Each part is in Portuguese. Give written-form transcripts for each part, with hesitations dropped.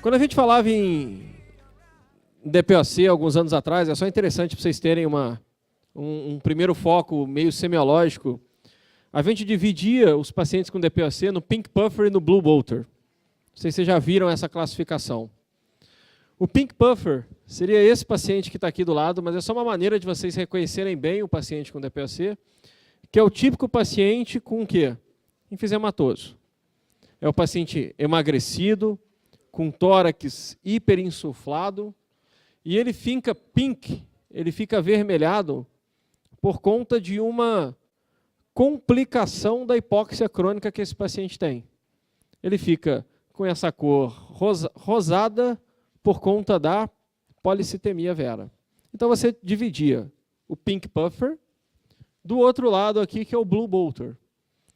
Quando a gente falava em DPOC alguns anos atrás, é só interessante para vocês terem um primeiro foco meio semiológico. A gente dividia os pacientes com DPOC no Pink Puffer e no Blue Bolter. Não sei se vocês já viram essa classificação. O Pink Puffer seria esse paciente que está aqui do lado, mas é só uma maneira de vocês reconhecerem bem o paciente com DPOC, que é o típico paciente com o quê? Enfisematoso. É o paciente emagrecido, com tórax hiperinsuflado, e ele fica pink, ele fica avermelhado por conta de uma complicação da hipóxia crônica que esse paciente tem. Ele fica com essa cor rosada por conta da policitemia vera. Então você dividia o Pink Puffer do outro lado aqui, que é o Blue Bolter.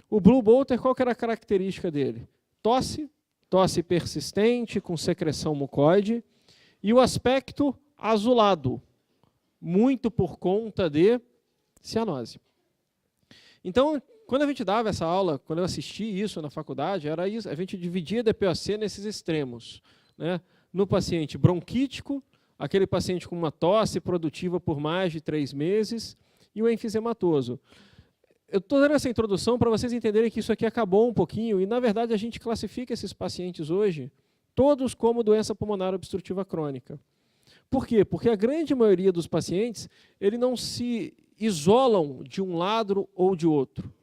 O Blue Bolter, qual que era a característica dele? Tosse persistente, com secreção mucoide, e o aspecto azulado, muito por conta de cianose. Então, quando a gente dava essa aula, quando eu assisti isso na faculdade, era isso, a gente dividia DPOC nesses extremos, né? No paciente bronquítico, aquele paciente com uma tosse produtiva por mais de 3 meses, e o enfisematoso. Eu estou dando essa introdução para vocês entenderem que isso aqui acabou um pouquinho, e na verdade a gente classifica esses pacientes hoje, todos como doença pulmonar obstrutiva crônica. Por quê? Porque a grande maioria dos pacientes, eles não se isolam de um lado ou de outro.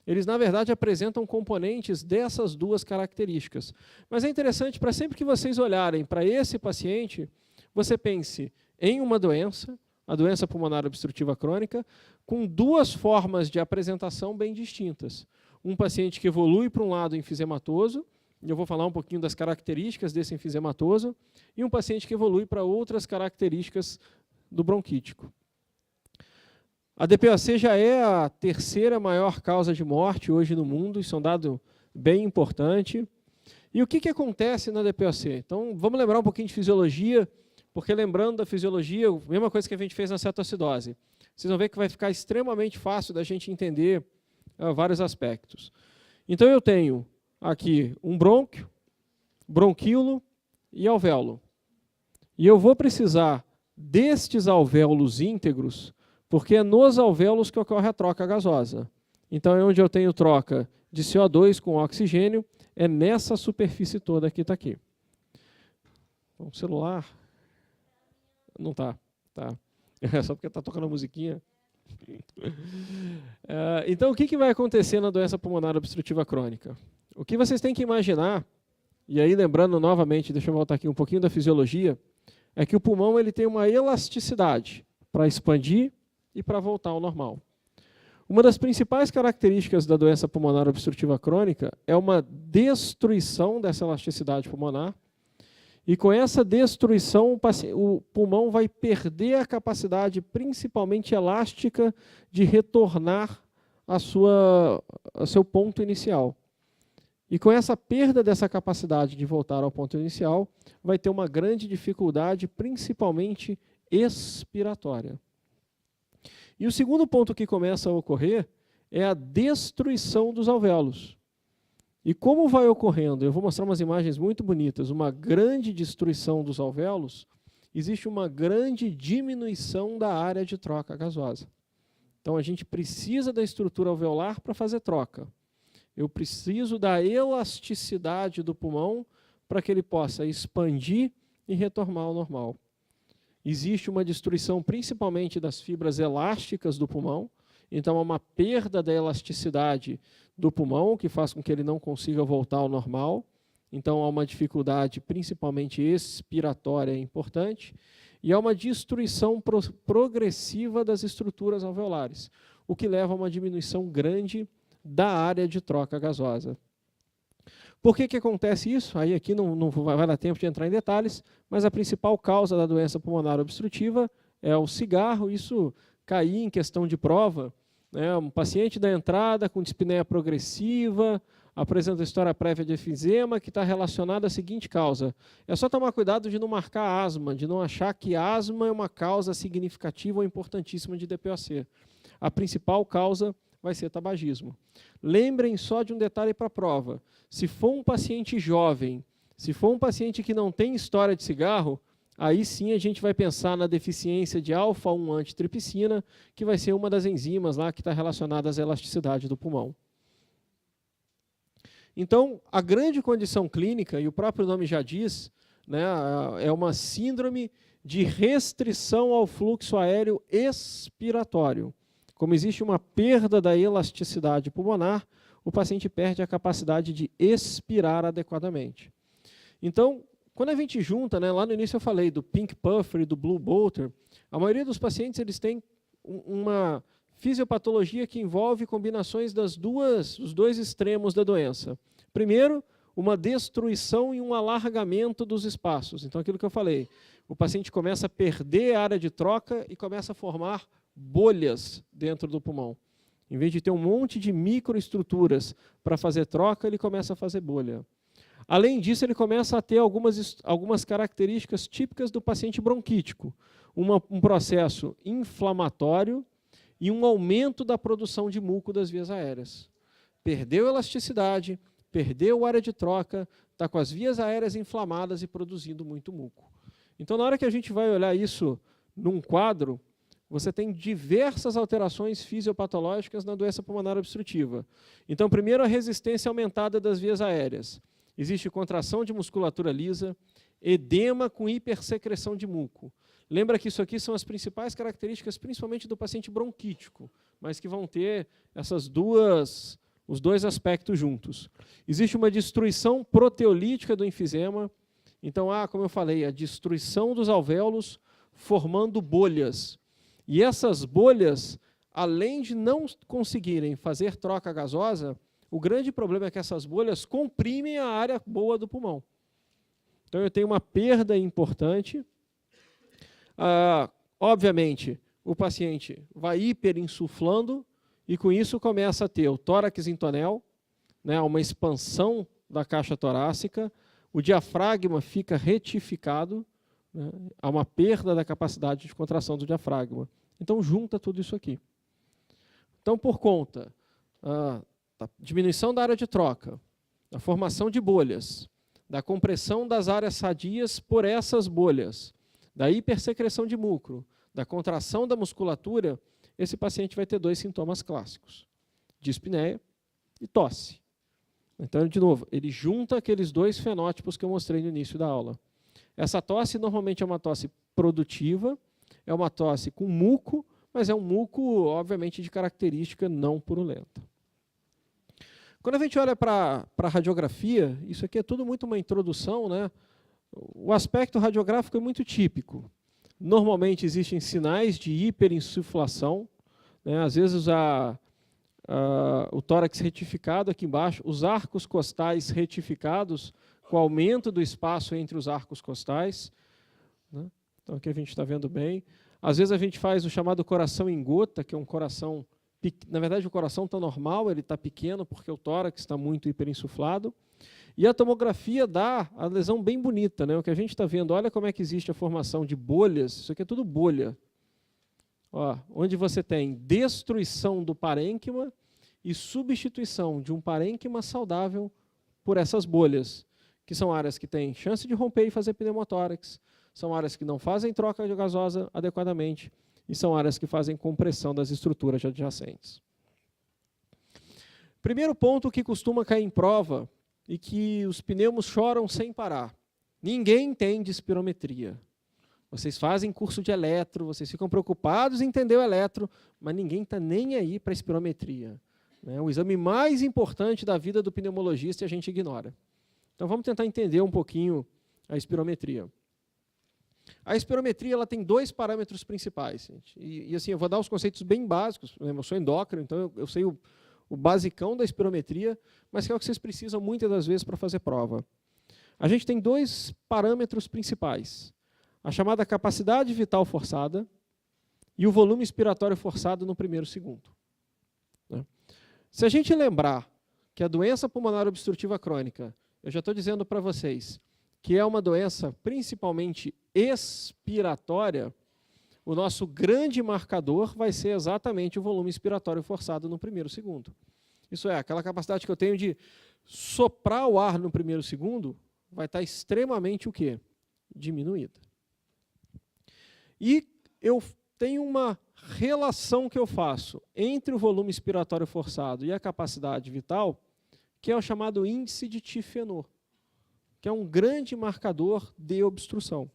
Eles, na verdade, apresentam componentes dessas duas características. Mas é interessante, para sempre que vocês olharem para esse paciente, você pense em uma doença, a doença pulmonar obstrutiva crônica, com duas formas de apresentação bem distintas. Um paciente que evolui para um lado enfisematoso, e eu vou falar um pouquinho das características desse enfisematoso, e um paciente que evolui para outras características do bronquítico. A DPOC já é a terceira maior causa de morte hoje no mundo, isso é um dado bem importante. E o que acontece na DPOC? Então, vamos lembrar um pouquinho de fisiologia, porque lembrando da fisiologia, a mesma coisa que a gente fez na cetoacidose. Vocês vão ver que vai ficar extremamente fácil da gente entender vários aspectos. Então, eu tenho aqui um brônquio, bronquíolo e alvéolo. E eu vou precisar destes alvéolos íntegros, porque é nos alvéolos que ocorre a troca gasosa. Então, é onde eu tenho troca de CO2 com oxigênio, é nessa superfície toda que está aqui. O celular... Não está. Tá. É só porque está tocando a musiquinha. Então, o que vai acontecer na doença pulmonar obstrutiva crônica? O que vocês têm que imaginar, e aí lembrando novamente, deixa eu voltar aqui um pouquinho da fisiologia, é que o pulmão ele tem uma elasticidade para expandir e para voltar ao normal. Uma das principais características da doença pulmonar obstrutiva crônica é uma destruição dessa elasticidade pulmonar, e com essa destruição o pulmão vai perder a capacidade, principalmente elástica, de retornar ao seu ponto inicial. E com essa perda dessa capacidade de voltar ao ponto inicial, vai ter uma grande dificuldade, principalmente expiratória. E o segundo ponto que começa a ocorrer é a destruição dos alvéolos. E como vai ocorrendo? Eu vou mostrar umas imagens muito bonitas. Uma grande destruição dos alvéolos, existe uma grande diminuição da área de troca gasosa. Então, a gente precisa da estrutura alveolar para fazer troca. Eu preciso da elasticidade do pulmão para que ele possa expandir e retornar ao normal. Existe uma destruição principalmente das fibras elásticas do pulmão, então há uma perda da elasticidade do pulmão, que faz com que ele não consiga voltar ao normal. Então há uma dificuldade principalmente expiratória importante, e há uma destruição progressiva das estruturas alveolares, o que leva a uma diminuição grande da área de troca gasosa. Por que acontece isso? Aí aqui não vai dar tempo de entrar em detalhes, mas a principal causa da doença pulmonar obstrutiva é o cigarro. Isso cair em questão de prova, né? Um paciente da entrada com dispneia progressiva, apresenta história prévia de efizema que está relacionada à seguinte causa. É só tomar cuidado de não marcar asma, de não achar que asma é uma causa significativa ou importantíssima de DPOC. A principal causa vai ser tabagismo. Lembrem só de um detalhe para a prova. Se for um paciente jovem Se for um paciente que não tem história de cigarro, aí sim a gente vai pensar na deficiência de alfa-1 antitripsina, que vai ser uma das enzimas lá que está relacionada à elasticidade do pulmão. Então, a grande condição clínica, e o próprio nome já diz, né, é uma síndrome de restrição ao fluxo aéreo expiratório. Como existe uma perda da elasticidade pulmonar, o paciente perde a capacidade de expirar adequadamente. Então, quando a gente junta, né, lá no início eu falei do Pink Puffer e do Blue Bolter, a maioria dos pacientes eles têm uma fisiopatologia que envolve combinações dos dois extremos da doença. Primeiro, uma destruição e um alargamento dos espaços. Então, aquilo que eu falei, o paciente começa a perder a área de troca e começa a formar bolhas dentro do pulmão. Em vez de ter um monte de microestruturas para fazer troca, ele começa a fazer bolha. Além disso, ele começa a ter algumas características típicas do paciente bronquítico. Um processo inflamatório e um aumento da produção de muco das vias aéreas. Perdeu elasticidade, perdeu a área de troca, está com as vias aéreas inflamadas e produzindo muito muco. Então, na hora que a gente vai olhar isso num quadro, você tem diversas alterações fisiopatológicas na doença pulmonar obstrutiva. Então, primeiro, a resistência aumentada das vias aéreas. Existe contração de musculatura lisa, edema com hipersecreção de muco. Lembra que isso aqui são as principais características, principalmente do paciente bronquítico, mas que vão ter os dois aspectos juntos. Existe uma destruição proteolítica do enfisema. Então, como eu falei, a destruição dos alvéolos formando bolhas. E essas bolhas, além de não conseguirem fazer troca gasosa, o grande problema é que essas bolhas comprimem a área boa do pulmão. Então, eu tenho uma perda importante. Obviamente, o paciente vai hiperinsuflando e, com isso, começa a ter o tórax em tonel, né, uma expansão da caixa torácica, o diafragma fica retificado, né, há uma perda da capacidade de contração do diafragma. Então, junta tudo isso aqui. Então, por conta da diminuição da área de troca, da formação de bolhas, da compressão das áreas sadias por essas bolhas, da hipersecreção de muco, da contração da musculatura, esse paciente vai ter dois sintomas clássicos, dispneia e tosse. Então, de novo, ele junta aqueles dois fenótipos que eu mostrei no início da aula. Essa tosse normalmente é uma tosse produtiva, é uma tosse com muco, mas é um muco, obviamente, de característica não purulenta. Quando a gente olha para a radiografia, isso aqui é tudo muito uma introdução, né? O aspecto radiográfico é muito típico. Normalmente existem sinais de hiperinsuflação, né? Às vezes o tórax retificado aqui embaixo, os arcos costais retificados, com aumento do espaço entre os arcos costais, né? Então aqui a gente está vendo bem. Às vezes a gente faz o chamado coração em gota, que é um coração, na verdade o coração está normal, ele está pequeno porque o tórax está muito hiperinsuflado. E a tomografia dá a lesão bem bonita, né? O que a gente está vendo, olha como é que existe a formação de bolhas, isso aqui é tudo bolha. Onde você tem destruição do parênquima e substituição de um parênquima saudável por essas bolhas, que são áreas que têm chance de romper e fazer pneumotórax, são áreas que não fazem troca de gasosa adequadamente e são áreas que fazem compressão das estruturas adjacentes. Primeiro ponto que costuma cair em prova e que os pneumos choram sem parar. Ninguém entende espirometria. Vocês fazem curso de eletro, vocês ficam preocupados em entender o eletro, mas ninguém está nem aí para a espirometria. O exame mais importante da vida do pneumologista a gente ignora. Então vamos tentar entender um pouquinho a espirometria. A espirometria ela tem dois parâmetros principais. E assim, eu vou dar os conceitos bem básicos. Eu sou endócrino, então eu sei o basicão da espirometria, mas que é o que vocês precisam muitas das vezes para fazer prova. A gente tem dois parâmetros principais. A chamada capacidade vital forçada e o volume expiratório forçado no primeiro segundo. Se a gente lembrar que a doença pulmonar obstrutiva crônica, eu já estou dizendo para vocês, que é uma doença principalmente expiratória, o nosso grande marcador vai ser exatamente o volume expiratório forçado no primeiro segundo. Isso é, aquela capacidade que eu tenho de soprar o ar no primeiro segundo, vai estar extremamente o quê? Diminuída. E eu tenho uma relação que eu faço entre o volume expiratório forçado e a capacidade vital, que é o chamado índice de Tifenot, que é um grande marcador de obstrução.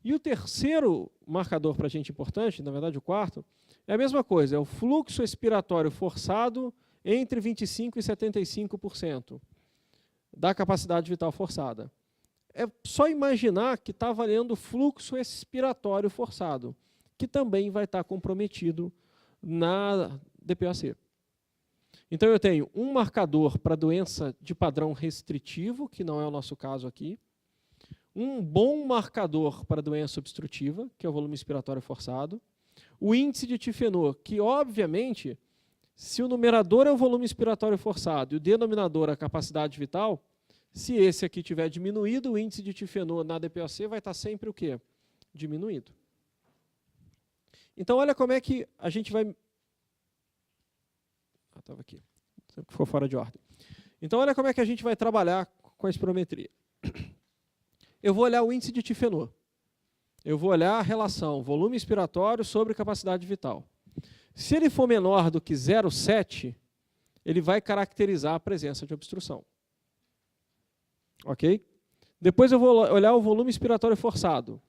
E o terceiro marcador para a gente importante, na verdade o quarto, é a mesma coisa, é o fluxo expiratório forçado entre 25% e 75% da capacidade vital forçada. É só imaginar que está valendo fluxo expiratório forçado, que também vai estar comprometido na DPOC. Então eu tenho um marcador para doença de padrão restritivo, que não é o nosso caso aqui, um bom marcador para doença obstrutiva, que é o volume expiratório forçado, o índice de Tifenot, que obviamente, se o numerador é o volume expiratório forçado e o denominador é a capacidade vital, se esse aqui tiver diminuído, o índice de Tifenot na DPOC vai estar sempre o quê? Diminuído. Então, olha como é que a gente vai... estava aqui. Ficou fora de ordem. Então, olha como é que a gente vai trabalhar com a espirometria. Eu vou olhar o índice de Tifenot. Eu vou olhar a relação volume expiratório sobre capacidade vital. Se ele for menor do que 0,7, ele vai caracterizar a presença de obstrução. Ok? Depois eu vou olhar o volume expiratório forçado.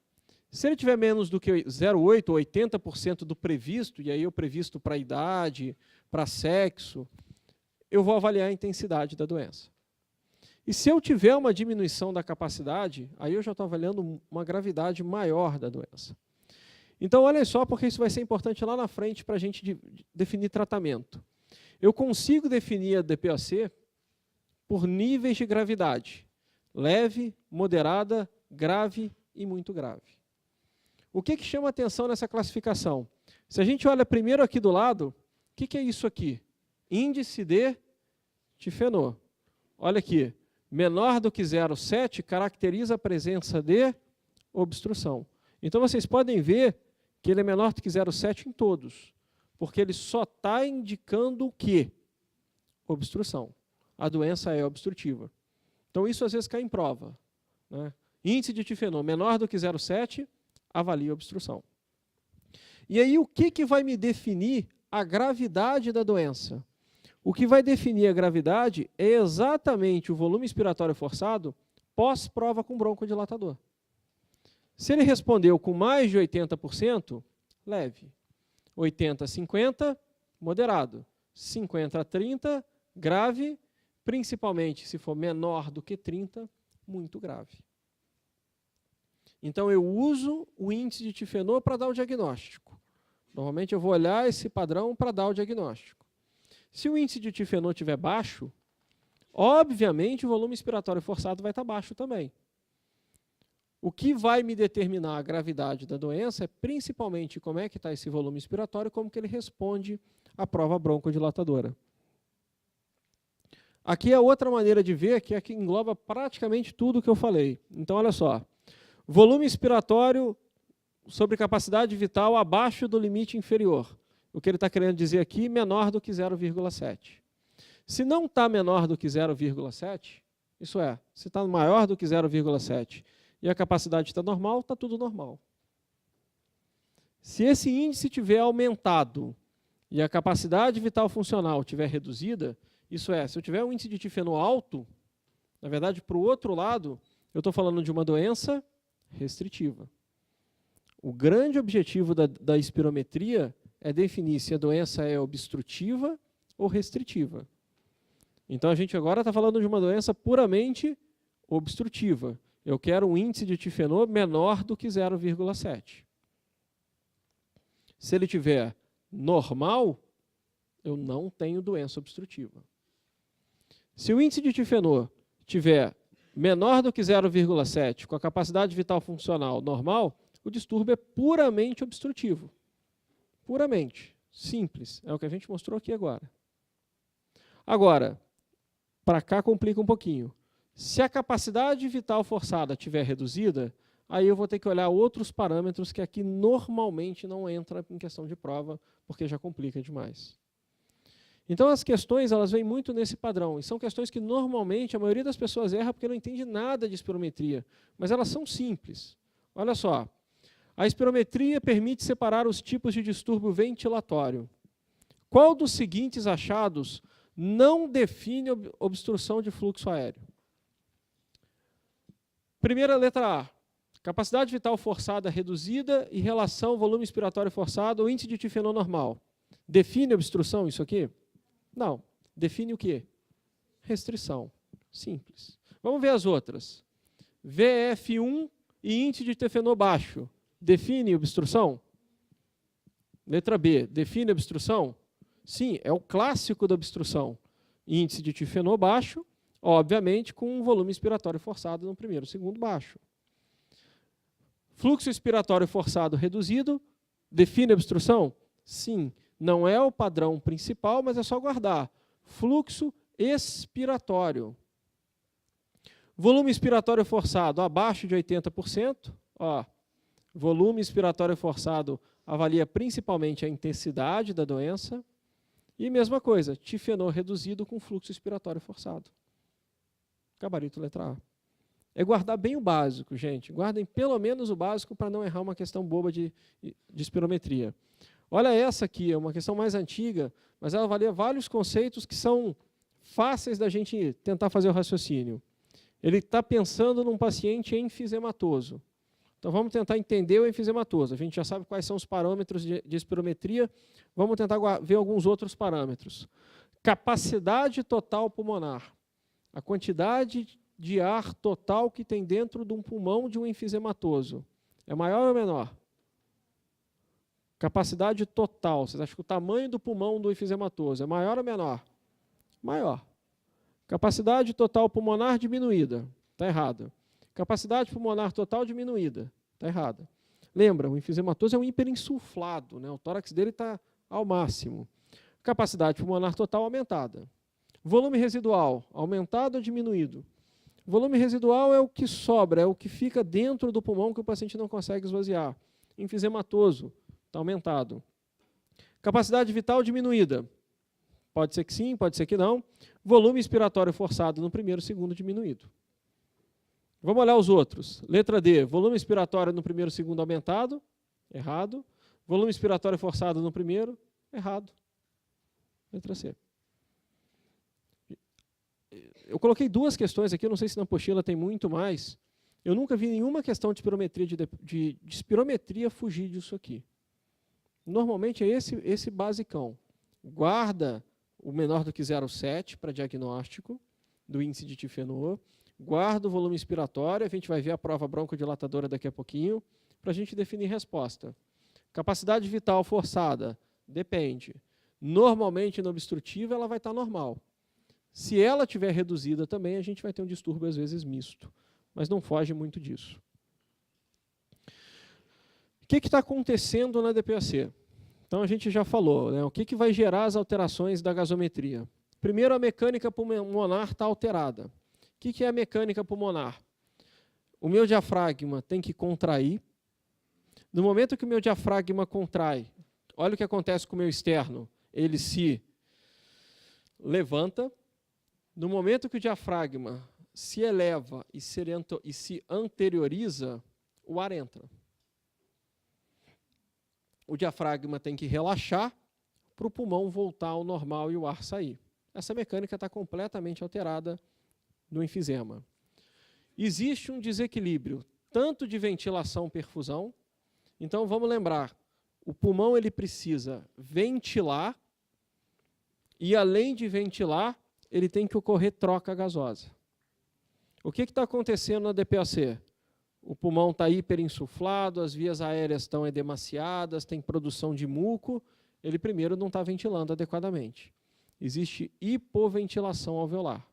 Se ele tiver menos do que 0,8 ou 80% do previsto, e aí o previsto para idade, para sexo, eu vou avaliar a intensidade da doença. E se eu tiver uma diminuição da capacidade, aí eu já estou avaliando uma gravidade maior da doença. Então, olhem só, porque isso vai ser importante lá na frente para a gente definir tratamento. Eu consigo definir a DPOC por níveis de gravidade. Leve, moderada, grave e muito grave. O que chama atenção nessa classificação? Se a gente olha primeiro aqui do lado, o que é isso aqui? Índice de Tifenot. Olha aqui, menor do que 0,7 caracteriza a presença de obstrução. Então vocês podem ver que ele é menor do que 0,7 em todos, porque ele só está indicando o quê? Obstrução. A doença é obstrutiva. Então, isso às vezes cai em prova, né? Índice de Tifenot menor do que 0,7, avalia obstrução. E aí, o que vai me definir a gravidade da doença? O que vai definir a gravidade é exatamente o volume expiratório forçado pós-prova com broncodilatador. Se ele respondeu com mais de 80%, leve. 80 a 50, moderado. 50 a 30, grave. Principalmente se for menor do que 30, muito grave. Então, eu uso o índice de Tifenot para dar o diagnóstico. Normalmente, eu vou olhar esse padrão para dar o diagnóstico. Se o índice de Tifenot estiver baixo, obviamente, o volume expiratório forçado vai estar baixo também. O que vai me determinar a gravidade da doença é principalmente como é que está esse volume expiratório e como que ele responde à prova broncodilatadora. Aqui é outra maneira de ver, que aqui engloba praticamente tudo o que eu falei. Então, olha só. Volume expiratório sobre capacidade vital abaixo do limite inferior. O que ele está querendo dizer aqui, menor do que 0,7. Se não está menor do que 0,7, isso é, se está maior do que 0,7 e a capacidade está normal, está tudo normal. Se esse índice tiver aumentado e a capacidade vital funcional tiver reduzida, isso é, se eu tiver um índice de Tifenot alto, na verdade, para o outro lado, eu estou falando de uma doença restritiva. O grande objetivo da espirometria é definir se a doença é obstrutiva ou restritiva. Então, a gente agora está falando de uma doença puramente obstrutiva. Eu quero um índice de Tifenot menor do que 0,7. Se ele tiver normal, eu não tenho doença obstrutiva. Se o índice de Tifenot tiver menor do que 0,7, com a capacidade vital funcional normal, o distúrbio é puramente obstrutivo. Puramente. Simples. É o que a gente mostrou aqui agora. Agora, para cá complica um pouquinho. Se a capacidade vital forçada estiver reduzida, aí eu vou ter que olhar outros parâmetros que aqui normalmente não entra em questão de prova, porque já complica demais. Então, as questões elas vêm muito nesse padrão, e são questões que, normalmente, a maioria das pessoas erra porque não entende nada de espirometria, mas elas são simples. Olha só, a espirometria permite separar os tipos de distúrbio ventilatório. Qual dos seguintes achados não define obstrução de fluxo aéreo? Primeira letra A, capacidade vital forçada reduzida e relação volume expiratório forçado ou índice de tifenol normal. Define obstrução isso aqui? Não. Define o quê? Restrição. Simples. Vamos ver as outras. VF1 e índice de tifenol baixo. Define obstrução? Letra B. Define obstrução? Sim, é o clássico da obstrução. Índice de tifenol baixo, obviamente com um volume expiratório forçado no primeiro, segundo baixo. Fluxo expiratório forçado reduzido, define obstrução? Sim, não é o padrão principal, mas é só guardar. Fluxo expiratório. Volume expiratório forçado abaixo de 80%. Ó, volume expiratório forçado avalia principalmente a intensidade da doença. E mesma coisa, tifenol reduzido com fluxo expiratório forçado. Gabarito letra A. É guardar bem o básico, gente. Guardem pelo menos o básico para não errar uma questão boba de espirometria. Olha essa aqui, é uma questão mais antiga, mas ela avalia vários conceitos que são fáceis da gente tentar fazer o raciocínio. Ele está pensando num paciente enfisematoso. Então, vamos tentar entender o enfisematoso. A gente já sabe quais são os parâmetros de espirometria. Vamos tentar ver alguns outros parâmetros. Capacidade total pulmonar. A quantidade de ar total que tem dentro de um pulmão de um enfisematoso. É maior ou menor? Capacidade total. Vocês acham que o tamanho do pulmão do enfisematoso é maior ou menor? Maior. Capacidade total pulmonar diminuída. Está errado. Capacidade pulmonar total diminuída. Está errada. Lembra, o enfisematoso é um hiperinsuflado, né? O tórax dele está ao máximo. Capacidade pulmonar total aumentada. Volume residual, aumentado ou diminuído? Volume residual é o que sobra, é o que fica dentro do pulmão que o paciente não consegue esvaziar. Enfisematoso, está aumentado. Capacidade vital diminuída. Pode ser que sim, pode ser que não. Volume expiratório forçado no primeiro, segundo diminuído. Vamos olhar os outros. Letra D, volume expiratório no primeiro, segundo aumentado. Errado. Volume expiratório forçado no primeiro. Errado. Letra C. Eu coloquei duas questões aqui, eu não sei se na apostila tem muito mais. Eu nunca vi nenhuma questão de espirometria, de espirometria fugir disso aqui. Normalmente é esse basicão. Guarda o menor do que 0,7 para diagnóstico do índice de tifenol. Guarda o volume expiratório, a gente vai ver a prova broncodilatadora daqui a pouquinho, para a gente definir resposta. Capacidade vital forçada, depende. Normalmente, na obstrutiva, ela vai estar normal. Se ela estiver reduzida também, a gente vai ter um distúrbio, às vezes, misto. Mas não foge muito disso. O que está acontecendo na DPOC? Então, a gente já falou, né? O que vai gerar as alterações da gasometria? Primeiro, a mecânica pulmonar está alterada. O que é a mecânica pulmonar? O meu diafragma tem que contrair. No momento que o meu diafragma contrai, olha o que acontece com o meu externo. Ele se levanta. No momento que o diafragma se eleva e se anterioriza, o ar entra. O diafragma tem que relaxar para o pulmão voltar ao normal e o ar sair. Essa mecânica está completamente alterada no enfisema. Existe um desequilíbrio tanto de ventilação-perfusão. Então, vamos lembrar, o pulmão ele precisa ventilar e, além de ventilar, ele tem que ocorrer troca gasosa. O que está acontecendo na DPOC? O pulmão está hiperinsuflado, as vias aéreas estão edemaciadas, tem produção de muco, ele primeiro não está ventilando adequadamente. Existe hipoventilação alveolar.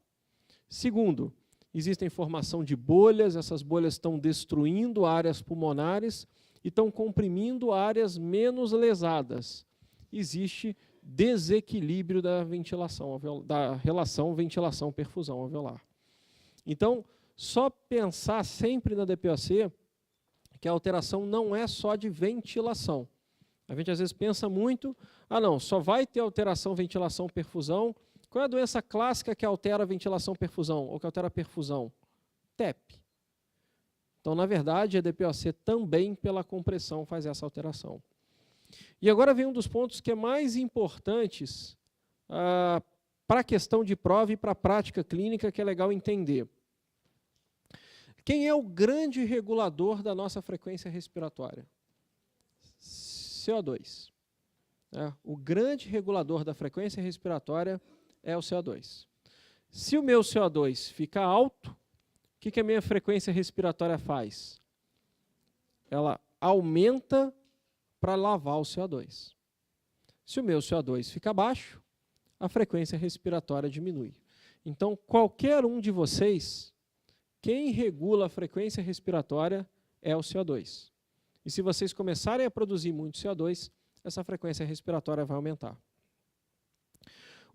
Segundo, existem formação de bolhas, essas bolhas estão destruindo áreas pulmonares e estão comprimindo áreas menos lesadas. Existe desequilíbrio da ventilação, da relação ventilação-perfusão alveolar. Então, só pensar sempre na DPOC que a alteração não é só de ventilação. A gente às vezes pensa muito, não, só vai ter alteração ventilação-perfusão. Qual é a doença clássica que altera a ventilação-perfusão ou que altera a perfusão? TEP. Então, na verdade, a DPOC também pela compressão faz essa alteração. E agora vem um dos pontos que é mais importantes para a questão de prova e para a prática clínica, que é legal entender. Quem é o grande regulador da nossa frequência respiratória? CO2. O grande regulador da frequência respiratória é o CO2. Se o meu CO2 fica alto, o que a minha frequência respiratória faz? Ela aumenta para lavar o CO2. Se o meu CO2 fica baixo, a frequência respiratória diminui. Então, qualquer um de vocês, quem regula a frequência respiratória é o CO2. E se vocês começarem a produzir muito CO2, essa frequência respiratória vai aumentar.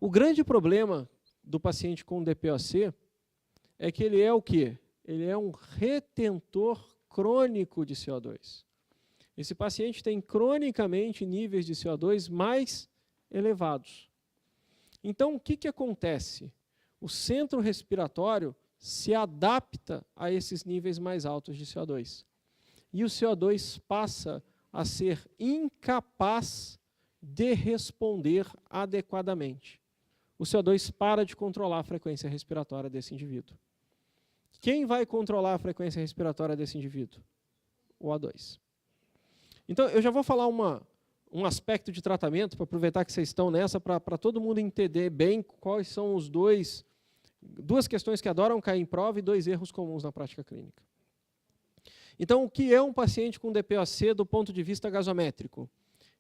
O grande problema do paciente com DPOC é que ele é o quê? Ele é um retentor crônico de CO2. Esse paciente tem cronicamente níveis de CO2 mais elevados. Então, o que acontece? O centro respiratório se adapta a esses níveis mais altos de CO2. E o CO2 passa a ser incapaz de responder adequadamente. O CO2 para de controlar a frequência respiratória desse indivíduo. Quem vai controlar a frequência respiratória desse indivíduo? O O2. Então, eu já vou falar um aspecto de tratamento, para aproveitar que vocês estão nessa, para todo mundo entender bem quais são os duas questões que adoram cair em prova e 2 erros comuns na prática clínica. Então, o que é um paciente com DPOC do ponto de vista gasométrico?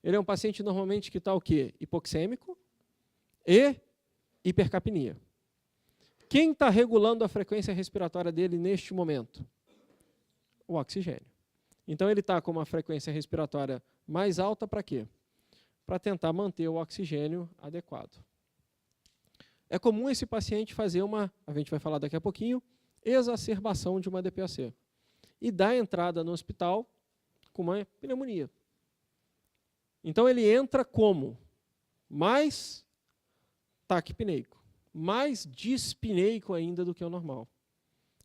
Ele é um paciente normalmente que está o quê? Hipoxêmico e hipercapnia. Quem está regulando a frequência respiratória dele neste momento? O oxigênio. Então, ele está com uma frequência respiratória mais alta para quê? Para tentar manter o oxigênio adequado. É comum esse paciente fazer a gente vai falar daqui a pouquinho, exacerbação de uma DPOC. E dar entrada no hospital com uma pneumonia. Então, ele entra como? Mais taquipneico, mais dispneico ainda do que o normal.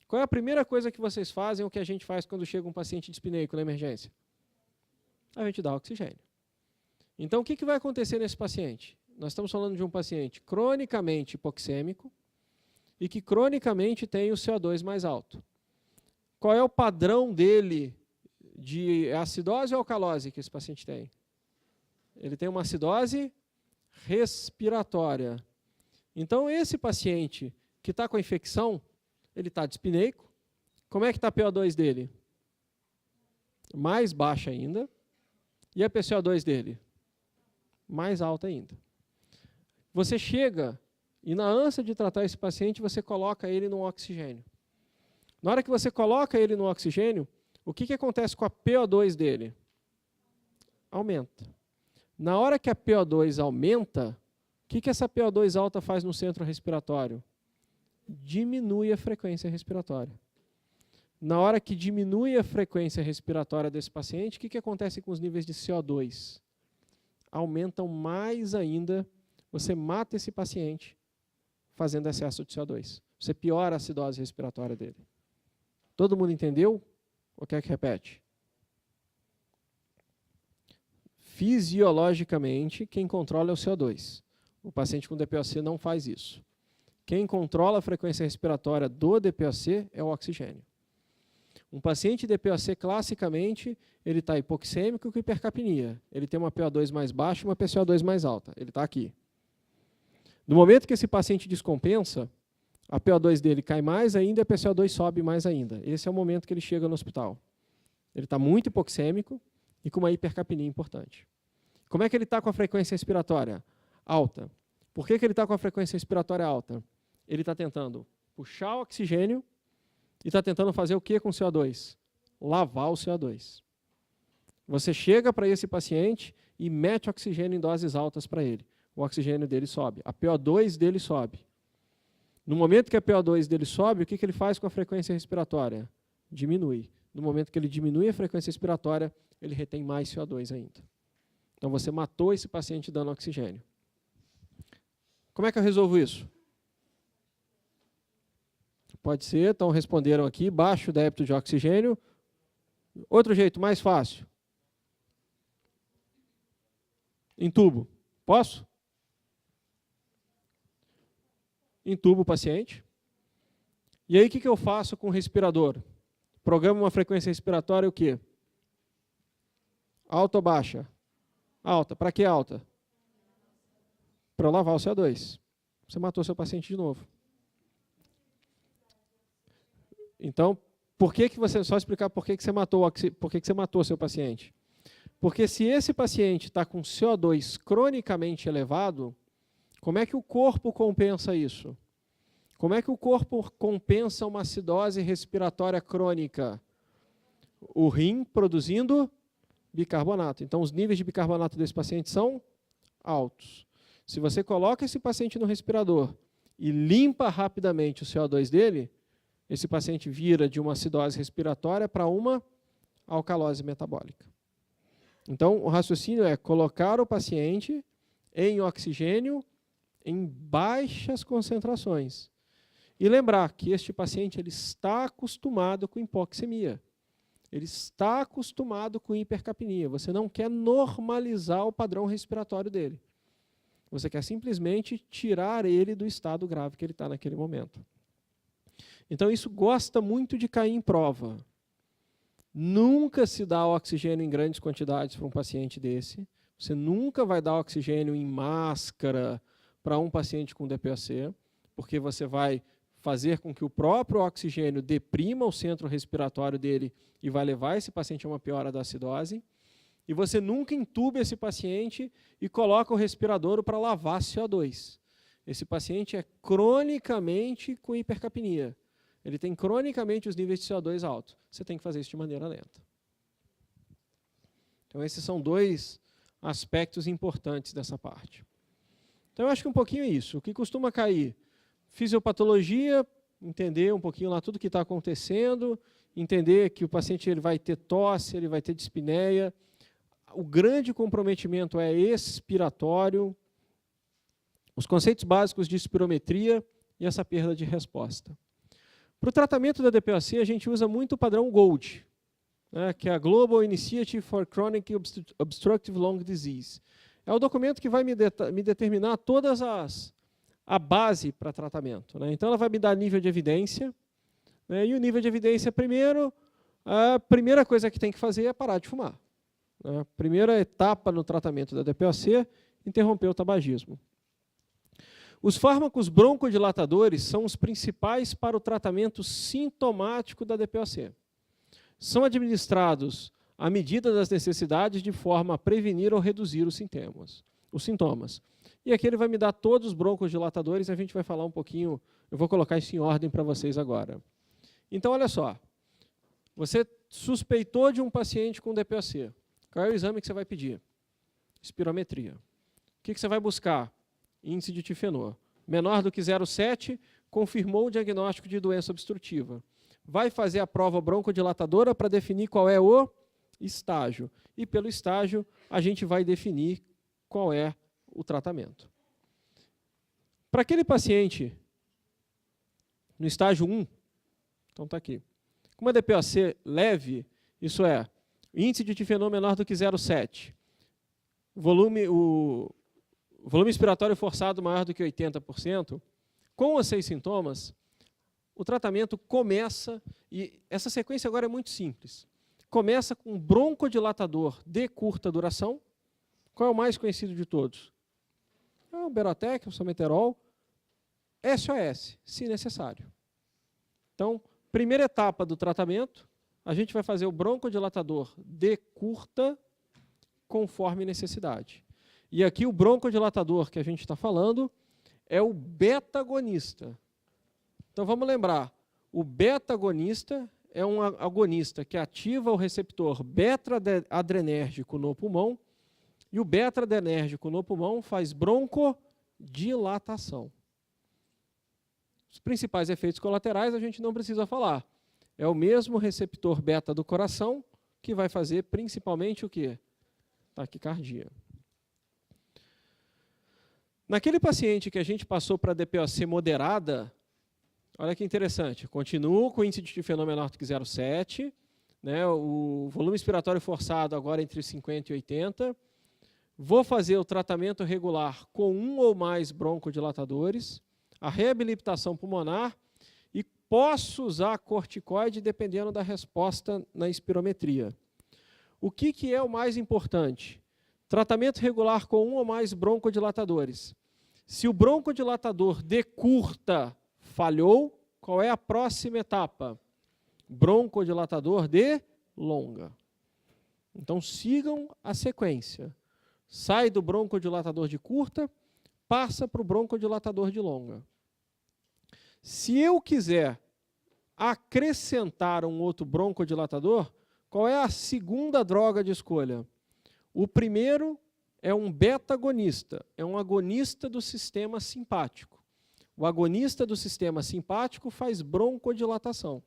Qual é a primeira coisa que vocês fazem, ou que a gente faz quando chega um paciente dispneico na emergência? A gente dá oxigênio. Então, o que vai acontecer nesse paciente? Nós estamos falando de um paciente cronicamente hipoxêmico e que cronicamente tem o CO2 mais alto. Qual é o padrão dele de acidose ou alcalose que esse paciente tem? Ele tem uma acidose respiratória. Então, esse paciente que está com a infecção, ele está dispneico. Como é que está a PO2 dele? Mais baixa ainda. E a PCO2 dele? Mais alta ainda. Você chega e, na ânsia de tratar esse paciente, você coloca ele no oxigênio. Na hora que você coloca ele no oxigênio, o que acontece com a PO2 dele? Aumenta. Na hora que a PO2 aumenta, o que essa PO2 alta faz no centro respiratório? Diminui a frequência respiratória. Na hora que diminui a frequência respiratória desse paciente, o que acontece com os níveis de CO2? Aumentam mais ainda, você mata esse paciente fazendo excesso de CO2. Você piora a acidose respiratória dele. Todo mundo entendeu? Ou quer que repete? Fisiologicamente, quem controla é o CO2. O paciente com DPOC não faz isso. Quem controla a frequência respiratória do DPOC é o oxigênio. Um paciente DPOC, classicamente, ele está hipoxêmico com hipercapnia. Ele tem uma PO2 mais baixa e uma PCO2 mais alta. Ele está aqui. No momento que esse paciente descompensa, a PO2 dele cai mais ainda e a PCO2 sobe mais ainda. Esse é o momento que ele chega no hospital. Ele está muito hipoxêmico e com uma hipercapnia importante. Como é que ele está com a frequência respiratória? Alta. Por que ele está com a frequência respiratória alta? Ele está tentando puxar o oxigênio e está tentando fazer o que com o CO2? Lavar o CO2. Você chega para esse paciente e mete oxigênio em doses altas para ele. O oxigênio dele sobe. A PO2 dele sobe. No momento que a PO2 dele sobe, o que ele faz com a frequência respiratória? Diminui. No momento que ele diminui a frequência respiratória, ele retém mais CO2 ainda. Então, você matou esse paciente dando oxigênio. Como é que eu resolvo isso? Pode ser, então responderam aqui, baixo débito de oxigênio. Outro jeito, mais fácil. Entubo. Posso? Entubo o paciente. E aí, o que eu faço com o respirador? Programa uma frequência respiratória o quê? Alta ou baixa? Alta. Para que alta? Para eu lavar o CO2. Você matou seu paciente de novo. Então, por que você, só explicar por que você matou, por que você matou seu paciente? Porque se esse paciente está com CO2 cronicamente elevado, como é que o corpo compensa isso? Como é que o corpo compensa uma acidose respiratória crônica? O rim produzindo bicarbonato. Então, os níveis de bicarbonato desse paciente são altos. Se você coloca esse paciente no respirador e limpa rapidamente o CO2 dele, esse paciente vira de uma acidose respiratória para uma alcalose metabólica. Então, o raciocínio é colocar o paciente em oxigênio em baixas concentrações. E lembrar que este paciente ele está acostumado com hipoxemia. Ele está acostumado com hipercapnia. Você não quer normalizar o padrão respiratório dele. Você quer simplesmente tirar ele do estado grave que ele está naquele momento. Então, isso gosta muito de cair em prova. Nunca se dá oxigênio em grandes quantidades para um paciente desse. Você nunca vai dar oxigênio em máscara para um paciente com DPOC, porque você vai fazer com que o próprio oxigênio deprima o centro respiratório dele e vai levar esse paciente a uma piora da acidose. E você nunca entuba esse paciente e coloca o respirador para lavar CO2. Esse paciente é cronicamente com hipercapnia. Ele tem cronicamente os níveis de CO2 altos. Você tem que fazer isso de maneira lenta. Então, esses são dois aspectos importantes dessa parte. Então, eu acho que um pouquinho é isso. O que costuma cair? Fisiopatologia, entender um pouquinho lá tudo que está acontecendo, entender que o paciente ele vai ter tosse, ele vai ter dispneia. O grande comprometimento é expiratório, os conceitos básicos de espirometria e essa perda de resposta. Para o tratamento da DPOC, a gente usa muito o padrão GOLD, né, que é a Global Initiative for Chronic Obstructive Lung Disease. É o documento que vai me determinar todas a base para tratamento, né? Então, ela vai me dar nível de evidência, né, e o nível de evidência, primeiro, a primeira coisa que tem que fazer é parar de fumar. A primeira etapa no tratamento da DPOC, interromper o tabagismo. Os fármacos broncodilatadores são os principais para o tratamento sintomático da DPOC. São administrados à medida das necessidades de forma a prevenir ou reduzir os sintomas. E aqui ele vai me dar todos os broncodilatadores, a gente vai falar um pouquinho, eu vou colocar isso em ordem para vocês agora. Então, olha só, você suspeitou de um paciente com DPOC. Qual é o exame que você vai pedir? Espirometria. O que você vai buscar? Índice de tifenor. Menor do que 0,7, confirmou o diagnóstico de doença obstrutiva. Vai fazer a prova broncodilatadora para definir qual é o estágio. E pelo estágio, a gente vai definir qual é o tratamento. Para aquele paciente no estágio 1, então está aqui, com uma DPOC leve, isso é, índice de tifenor menor do que 0,7, o volume expiratório forçado maior do que 80%, com ou sem sintomas, o tratamento começa, e essa sequência agora é muito simples, começa com um broncodilatador de curta duração. Qual é o mais conhecido de todos? É o Berotec, o Someterol, SOS, se necessário. Então, primeira etapa do tratamento, a gente vai fazer o broncodilatador de curta, conforme necessidade. E aqui o broncodilatador que a gente está falando é o beta-agonista. Então vamos lembrar, o beta-agonista é um agonista que ativa o receptor beta-adrenérgico no pulmão, e o beta-adrenérgico no pulmão faz broncodilatação. Os principais efeitos colaterais a gente não precisa falar. É o mesmo receptor beta do coração que vai fazer principalmente o quê? Taquicardia. Naquele paciente que a gente passou para DPOC moderada, olha que interessante, continuo com índice de Tiphenol menor do que 0,7, né, o volume expiratório forçado agora entre 50 e 80, vou fazer o tratamento regular com um ou mais broncodilatadores, a reabilitação pulmonar e posso usar corticoide dependendo da resposta na espirometria. O que é o mais importante? Tratamento regular com um ou mais broncodilatadores. Se o broncodilatador de curta falhou, qual é a próxima etapa? Broncodilatador de longa. Então, sigam a sequência. Sai do broncodilatador de curta, passa para o broncodilatador de longa. Se eu quiser acrescentar um outro broncodilatador, qual é a segunda droga de escolha? O primeiro é um beta-agonista, é um agonista do sistema simpático. O agonista do sistema simpático faz broncodilatação.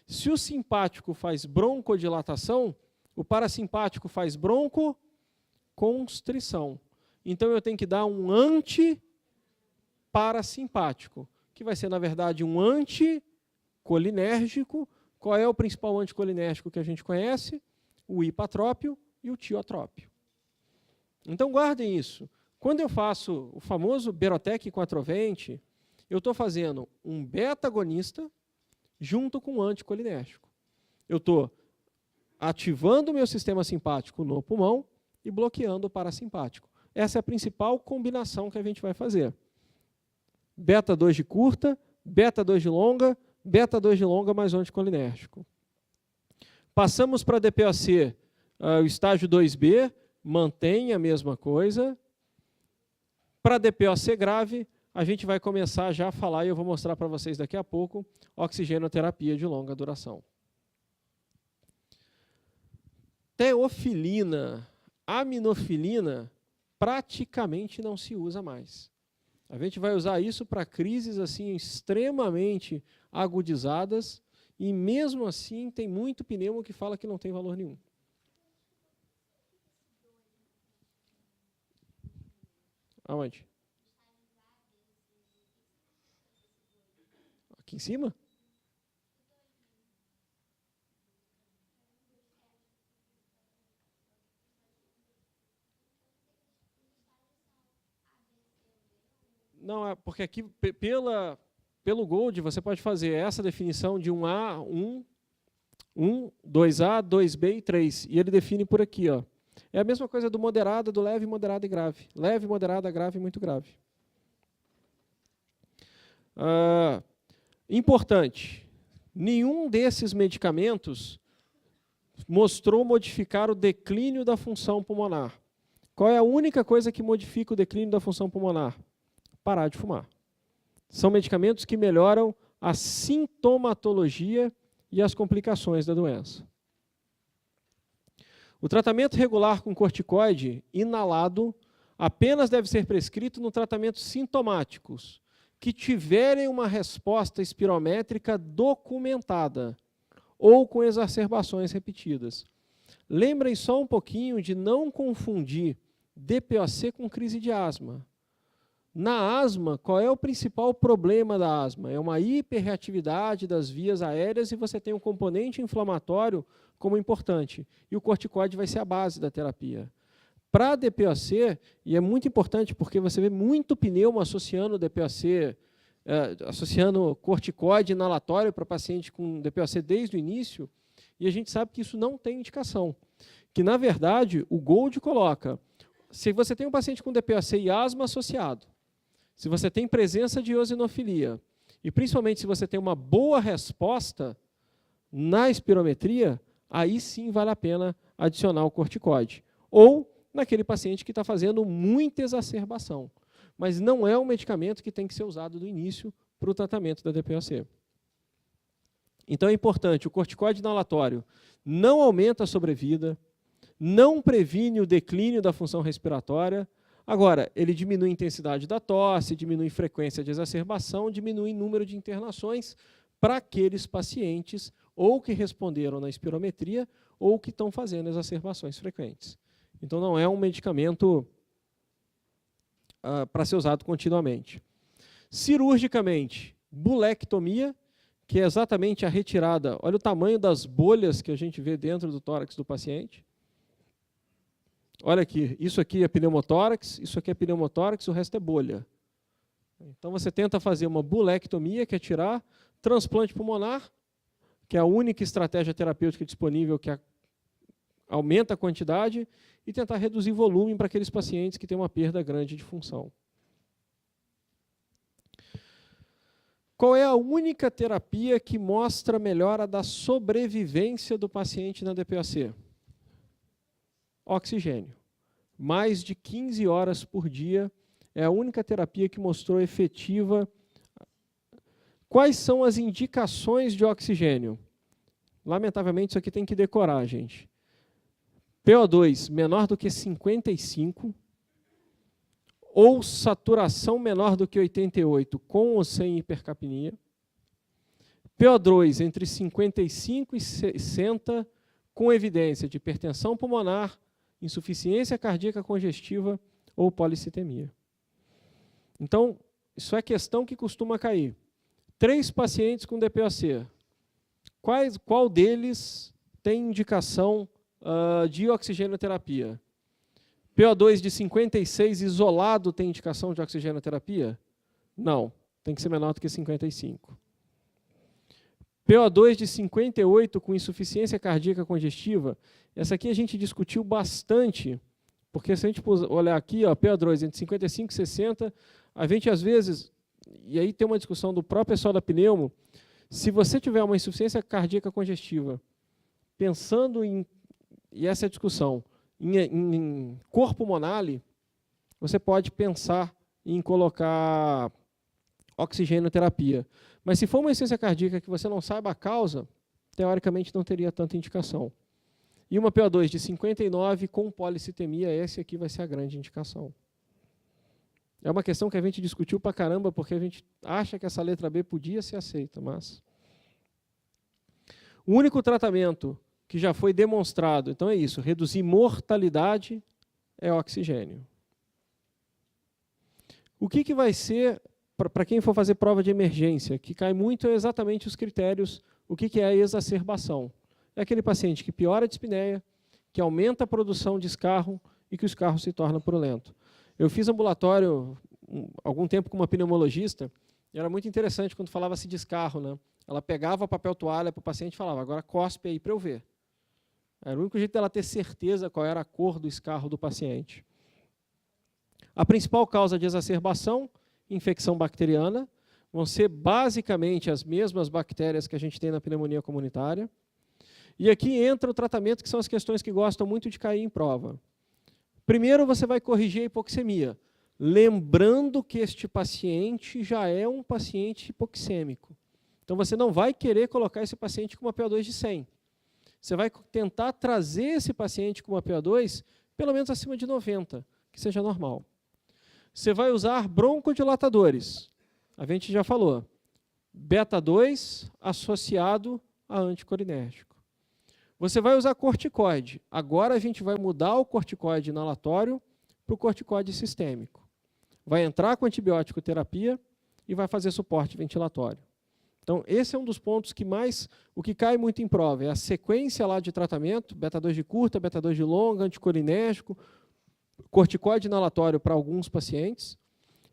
Se o simpático faz broncodilatação, o parasimpático faz broncoconstrição. Então, eu tenho que dar um antiparasimpático, que vai ser, na verdade, um anticolinérgico. Qual é o principal anticolinérgico que a gente conhece? O hipatrópio e o tiotrópio. Então, guardem isso. Quando eu faço o famoso Berotec 420, eu estou fazendo um beta-agonista junto com um anticolinérgico. Eu estou ativando o meu sistema simpático no pulmão e bloqueando o parasimpático. Essa é a principal combinação que a gente vai fazer. Beta 2 de curta, beta 2 de longa, beta 2 de longa mais anticolinérgico. Passamos para a DPOC, o estágio 2B, mantém a mesma coisa. Para a DPOC grave, a gente vai começar já a falar, e eu vou mostrar para vocês daqui a pouco, oxigenoterapia de longa duração. Teofilina, aminofilina, praticamente não se usa mais. A gente vai usar isso para crises assim, extremamente agudizadas, e mesmo assim tem muito pneumo que fala que não tem valor nenhum. Aonde? Aqui em cima? Não, é porque aqui, pelo Gold, você pode fazer essa definição de 1A, 2A, 2B e 3. E ele define por aqui, ó. É a mesma coisa do moderado, do leve, moderado e grave. Leve, moderada, grave e muito grave. Importante, nenhum desses medicamentos mostrou modificar o declínio da função pulmonar. Qual é a única coisa que modifica o declínio da função pulmonar? Parar de fumar. São medicamentos que melhoram a sintomatologia e as complicações da doença. O tratamento regular com corticoide inalado apenas deve ser prescrito no tratamento sintomáticos que tiverem uma resposta espirométrica documentada ou com exacerbações repetidas. Lembrem só um pouquinho de não confundir DPOC com crise de asma. Na asma, qual é o principal problema da asma? É uma hiperreatividade das vias aéreas e você tem um componente inflamatório como importante. E o corticoide vai ser a base da terapia. Para a DPOC, e é muito importante porque você vê muito pneumo associando DPOC, associando corticoide inalatório para paciente com DPOC desde o início, e a gente sabe que isso não tem indicação. Que, na verdade, o Gold coloca, se você tem um paciente com DPOC e asma associado, se você tem presença de eosinofilia, e principalmente se você tem uma boa resposta na espirometria, aí sim vale a pena adicionar o corticoide. Ou naquele paciente que está fazendo muita exacerbação. Mas não é um medicamento que tem que ser usado do início para o tratamento da DPOC. Então é importante, o corticoide inalatório não aumenta a sobrevida, não previne o declínio da função respiratória. Agora, ele diminui a intensidade da tosse, diminui a frequência de exacerbação, diminui o número de internações para aqueles pacientes ou que responderam na espirometria ou que estão fazendo exacerbações frequentes. Então, não é um medicamento para ser usado continuamente. Cirurgicamente, bulectomia, que é exatamente a retirada. Olha o tamanho das bolhas que a gente vê dentro do tórax do paciente. Olha aqui, isso aqui é pneumotórax, isso aqui é pneumotórax, o resto é bolha. Então você tenta fazer uma bulectomia, que é tirar, transplante pulmonar, que é a única estratégia terapêutica disponível que aumenta a quantidade, e tentar reduzir volume para aqueles pacientes que têm uma perda grande de função. Qual é a única terapia que mostra a melhora da sobrevivência do paciente na DPOC? Oxigênio. Mais de 15 horas por dia é a única terapia que mostrou efetiva. Quais são as indicações de oxigênio? Lamentavelmente, isso aqui tem que decorar, gente. PO2 menor do que 55, ou saturação menor do que 88, com ou sem hipercapnia. PO2 entre 55 e 60, com evidência de hipertensão pulmonar, insuficiência cardíaca congestiva ou policitemia. Então, isso é questão que costuma cair. 3 pacientes com DPOC. Qual deles tem indicação de oxigenoterapia? PO2 de 56 isolado tem indicação de oxigenoterapia? Não, tem que ser menor do que 55. PO2 de 58 com insuficiência cardíaca congestiva, essa aqui a gente discutiu bastante, porque se a gente olhar aqui, ó, PO2 entre 55 e 60, a gente às vezes, e aí tem uma discussão do próprio pessoal da pneumo, se você tiver uma insuficiência cardíaca congestiva, pensando em, e essa é a discussão, em cor pulmonale, você pode pensar em colocar oxigenoterapia. Mas se for uma insuficiência cardíaca que você não saiba a causa, teoricamente não teria tanta indicação. E uma PO2 de 59 com policitemia, esse aqui vai ser a grande indicação. É uma questão que a gente discutiu pra caramba, porque a gente acha que essa letra B podia ser aceita, mas... O único tratamento que já foi demonstrado, então é isso, reduzir mortalidade é oxigênio. O que vai ser, para quem for fazer prova de emergência, que cai muito é exatamente os critérios, o que é a exacerbação? É aquele paciente que piora a dispneia, que aumenta a produção de escarro e que o escarro se torna purulento. Eu fiz ambulatório algum tempo com uma pneumologista, e era muito interessante quando falava-se de escarro, né? Ela pegava papel toalha para o paciente e falava, agora cospe aí para eu ver. Era o único jeito dela ter certeza qual era a cor do escarro do paciente. A principal causa de exacerbação, infecção bacteriana, vão ser basicamente as mesmas bactérias que a gente tem na pneumonia comunitária. E aqui entra o tratamento, que são as questões que gostam muito de cair em prova. Primeiro, você vai corrigir a hipoxemia, lembrando que este paciente já é um paciente hipoxêmico. Então, você não vai querer colocar esse paciente com uma PO2 de 100. Você vai tentar trazer esse paciente com uma PO2 pelo menos acima de 90, que seja normal. Você vai usar broncodilatadores. A gente já falou. Beta-2 associado a anticolinérgico. Você vai usar corticoide. Agora a gente vai mudar o corticoide inalatório para o corticoide sistêmico. Vai entrar com antibiótico terapia e vai fazer suporte ventilatório. Então, esse é um dos pontos que mais, o que cai muito em prova, é a sequência lá de tratamento, beta-2 de curta, beta-2 de longa, anticolinérgico, corticoide inalatório para alguns pacientes,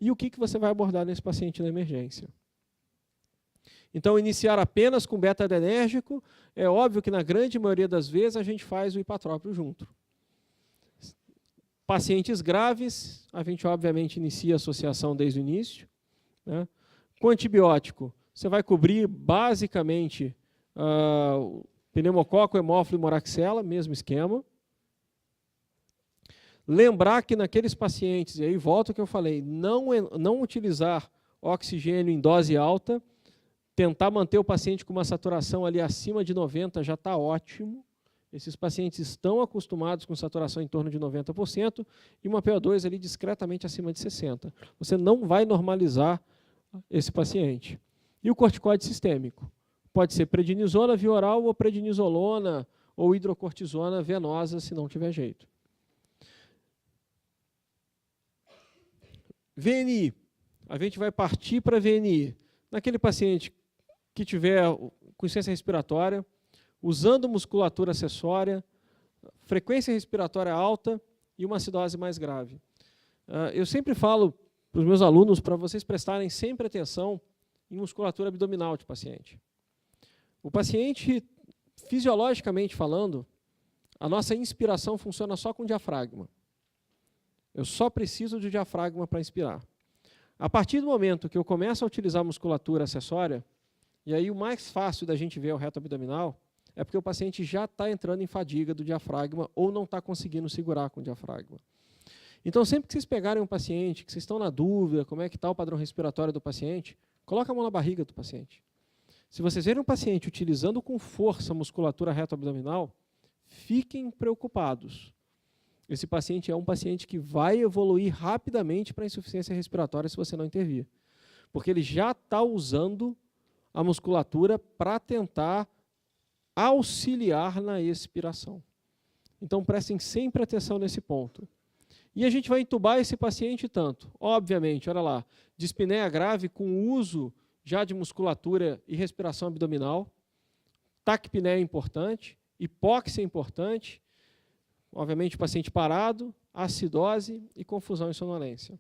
e o que você vai abordar nesse paciente na emergência. Então, iniciar apenas com beta-adrenérgico, é óbvio que na grande maioria das vezes a gente faz o ipatrópio junto. Pacientes graves, a gente obviamente inicia a associação desde o início, né? Com antibiótico, você vai cobrir basicamente pneumococo, hemófilo e moraxella, mesmo esquema. Lembrar que naqueles pacientes, e aí volta ao que eu falei, não utilizar oxigênio em dose alta, tentar manter o paciente com uma saturação ali acima de 90 já está ótimo. Esses pacientes estão acostumados com saturação em torno de 90% e uma PO2 ali discretamente acima de 60%. Você não vai normalizar esse paciente. E o corticoide sistêmico? Pode ser prednisona via oral ou prednisolona ou hidrocortisona venosa, se não tiver jeito. VNI. A gente vai partir para VNI. Naquele paciente que tiver com insuficiência respiratória, usando musculatura acessória, frequência respiratória alta e uma acidose mais grave. Eu sempre falo para os meus alunos para vocês prestarem sempre atenção em musculatura abdominal de paciente. O paciente, fisiologicamente falando, a nossa inspiração funciona só com diafragma. Eu só preciso de diafragma para inspirar. A partir do momento que eu começo a utilizar musculatura acessória, e aí o mais fácil da gente ver o reto abdominal, é porque o paciente já está entrando em fadiga do diafragma ou não está conseguindo segurar com o diafragma. Então, sempre que vocês pegarem um paciente, que vocês estão na dúvida, como é que está o padrão respiratório do paciente, coloca a mão na barriga do paciente. Se vocês verem um paciente utilizando com força a musculatura reto-abdominal, fiquem preocupados. Esse paciente é um paciente que vai evoluir rapidamente para insuficiência respiratória se você não intervir. Porque ele já está usando a musculatura para tentar auxiliar na expiração. Então, prestem sempre atenção nesse ponto. E a gente vai entubar esse paciente tanto. Obviamente, olha lá, dispneia grave com uso já de musculatura e respiração abdominal, taquipneia é importante, hipóxia é importante, obviamente paciente parado, acidose e confusão e sonolência.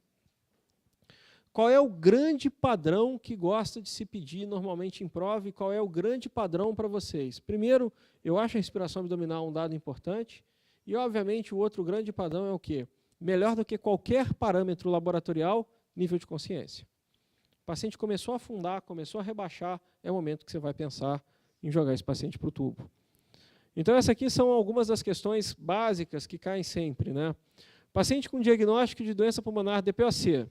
Qual é o grande padrão que gosta de se pedir normalmente em prova e qual é o grande padrão para vocês? Primeiro, eu acho a respiração abdominal um dado importante e, obviamente, o outro grande padrão é o quê? Melhor do que qualquer parâmetro laboratorial, nível de consciência. O paciente começou a afundar, começou a rebaixar, é o momento que você vai pensar em jogar esse paciente para o tubo. Então, essas aqui são algumas das questões básicas que caem sempre, né? Paciente com diagnóstico de doença pulmonar DPOC.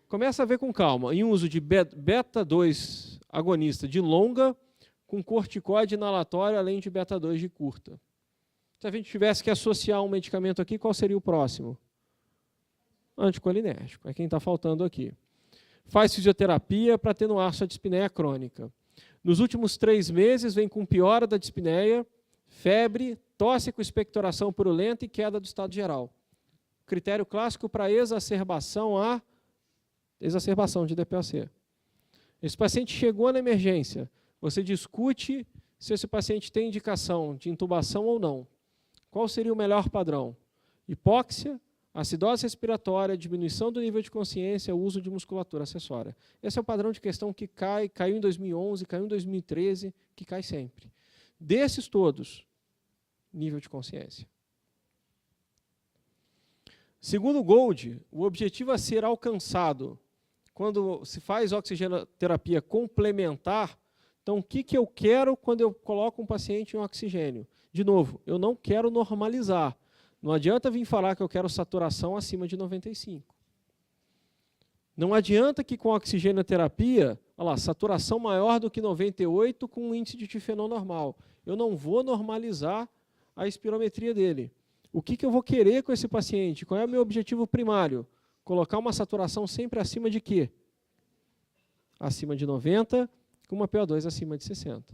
Começa a ver com calma, em uso de beta-2 agonista de longa, com corticoide inalatório, além de beta-2 de curta. Se a gente tivesse que associar um medicamento aqui, qual seria o próximo? Anticolinérgico, é quem está faltando aqui. Faz fisioterapia para atenuar sua dispneia crônica. Nos últimos 3 meses, vem com piora da dispneia, febre, tosse com expectoração purulenta e queda do estado geral. Critério clássico para exacerbação de DPOC. Esse paciente chegou na emergência, você discute se esse paciente tem indicação de intubação ou não. Qual seria o melhor padrão? Hipóxia, acidose respiratória, diminuição do nível de consciência, uso de musculatura acessória. Esse é o padrão de questão que caiu em 2011, caiu em 2013, que cai sempre. Desses todos, nível de consciência. Segundo Gold, o objetivo a ser alcançado quando se faz oxigenoterapia complementar, então o que eu quero quando eu coloco um paciente em oxigênio? De novo, eu não quero normalizar. Não adianta vir falar que eu quero saturação acima de 95. Não adianta que com a oxigenoterapia, olha lá, saturação maior do que 98 com um índice de difenol normal. Eu não vou normalizar a espirometria dele. O que eu vou querer com esse paciente? Qual é o meu objetivo primário? Colocar uma saturação sempre acima de quê? Acima de 90, com uma PO2 acima de 60.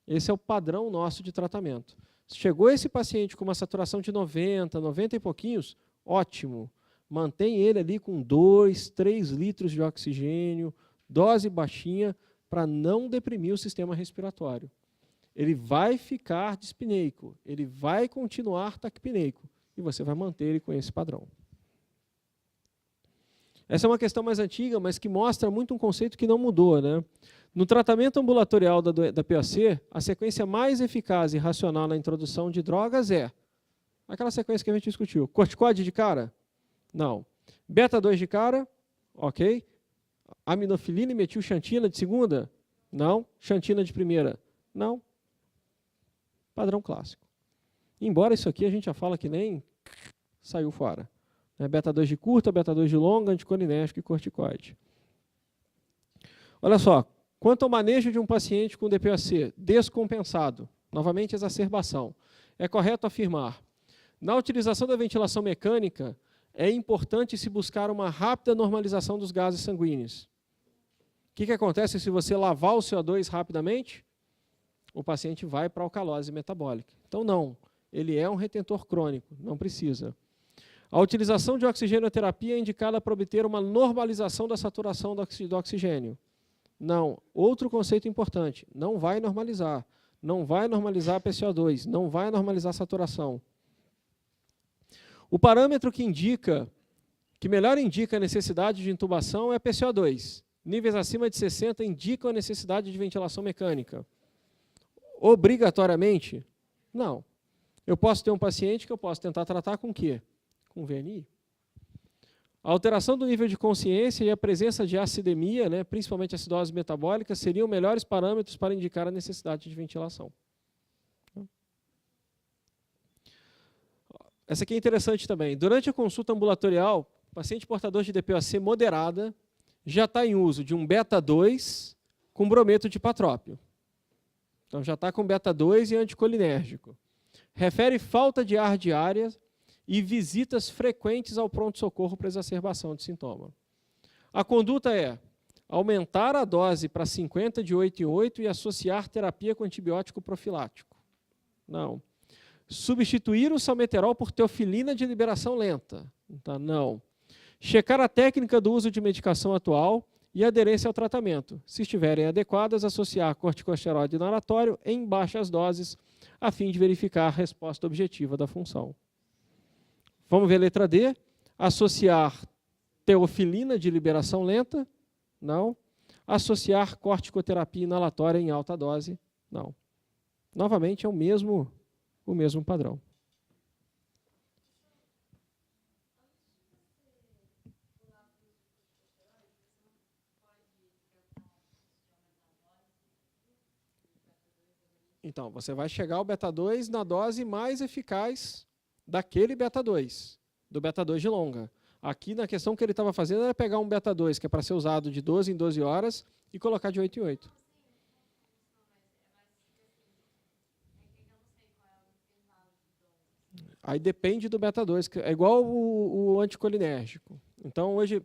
Esse é o padrão nosso de tratamento. Chegou esse paciente com uma saturação de 90, 90 e pouquinhos, ótimo. Mantém ele ali com 2, 3 litros de oxigênio, dose baixinha, para não deprimir o sistema respiratório. Ele vai ficar dispneico, ele vai continuar taquipneico, e você vai manter ele com esse padrão. Essa é uma questão mais antiga, mas que mostra muito um conceito que não mudou, né? No tratamento ambulatorial da POC, a sequência mais eficaz e racional na introdução de drogas é aquela sequência que a gente discutiu. Corticoide de cara? Não. Beta-2 de cara? Ok. Aminofilina e metilxantina de segunda? Não. Xantina de primeira? Não. Padrão clássico. Embora isso aqui a gente já fala que nem saiu fora. Beta-2 de curta, beta-2 de longa, anticolinérgico e corticoide. Olha só, quanto ao manejo de um paciente com DPOC descompensado, novamente exacerbação, é correto afirmar, na utilização da ventilação mecânica, é importante se buscar uma rápida normalização dos gases sanguíneos. O que acontece se você lavar o CO2 rapidamente? O paciente vai para a alcalose metabólica. Então, não, ele é um retentor crônico, não precisa. A utilização de oxigenoterapia é indicada para obter uma normalização da saturação do oxigênio. Não. Outro conceito importante, não vai normalizar. Não vai normalizar a PCO2, não vai normalizar a saturação. O parâmetro que melhor indica a necessidade de intubação é a PCO2. Níveis acima de 60 indicam a necessidade de ventilação mecânica. Obrigatoriamente? Não. Eu posso ter um paciente que eu posso tentar tratar com o quê? Com VNI. A alteração do nível de consciência e a presença de acidemia, né, principalmente acidose metabólica, seriam melhores parâmetros para indicar a necessidade de ventilação. Essa aqui é interessante também. Durante a consulta ambulatorial, o paciente portador de DPOC moderada já está em uso de um beta-2 com brometo de patrópio. Então, já está com beta-2 e anticolinérgico. Refere falta de ar diária e visitas frequentes ao pronto-socorro para exacerbação de sintoma. A conduta é aumentar a dose para 50 de 8 em 8 e associar terapia com antibiótico profilático. Não. Substituir o salmeterol por teofilina de liberação lenta. Tá? Não. Checar a técnica do uso de medicação atual e aderência ao tratamento. Se estiverem adequadas, associar corticosteroide inalatório em baixas doses, a fim de verificar a resposta objetiva da função. Vamos ver a letra D. Associar teofilina de liberação lenta. Não. Associar corticoterapia inalatória em alta dose. Não. Novamente, é o mesmo padrão. Então, você vai chegar ao beta-2 na dose mais eficaz daquele beta-2, do beta-2 de longa. Aqui, na questão que ele estava fazendo, era pegar um beta-2, que é para ser usado de 12 em 12 horas, e colocar de 8 em 8. Aí depende do beta-2, que é igual o anticolinérgico. Então, hoje,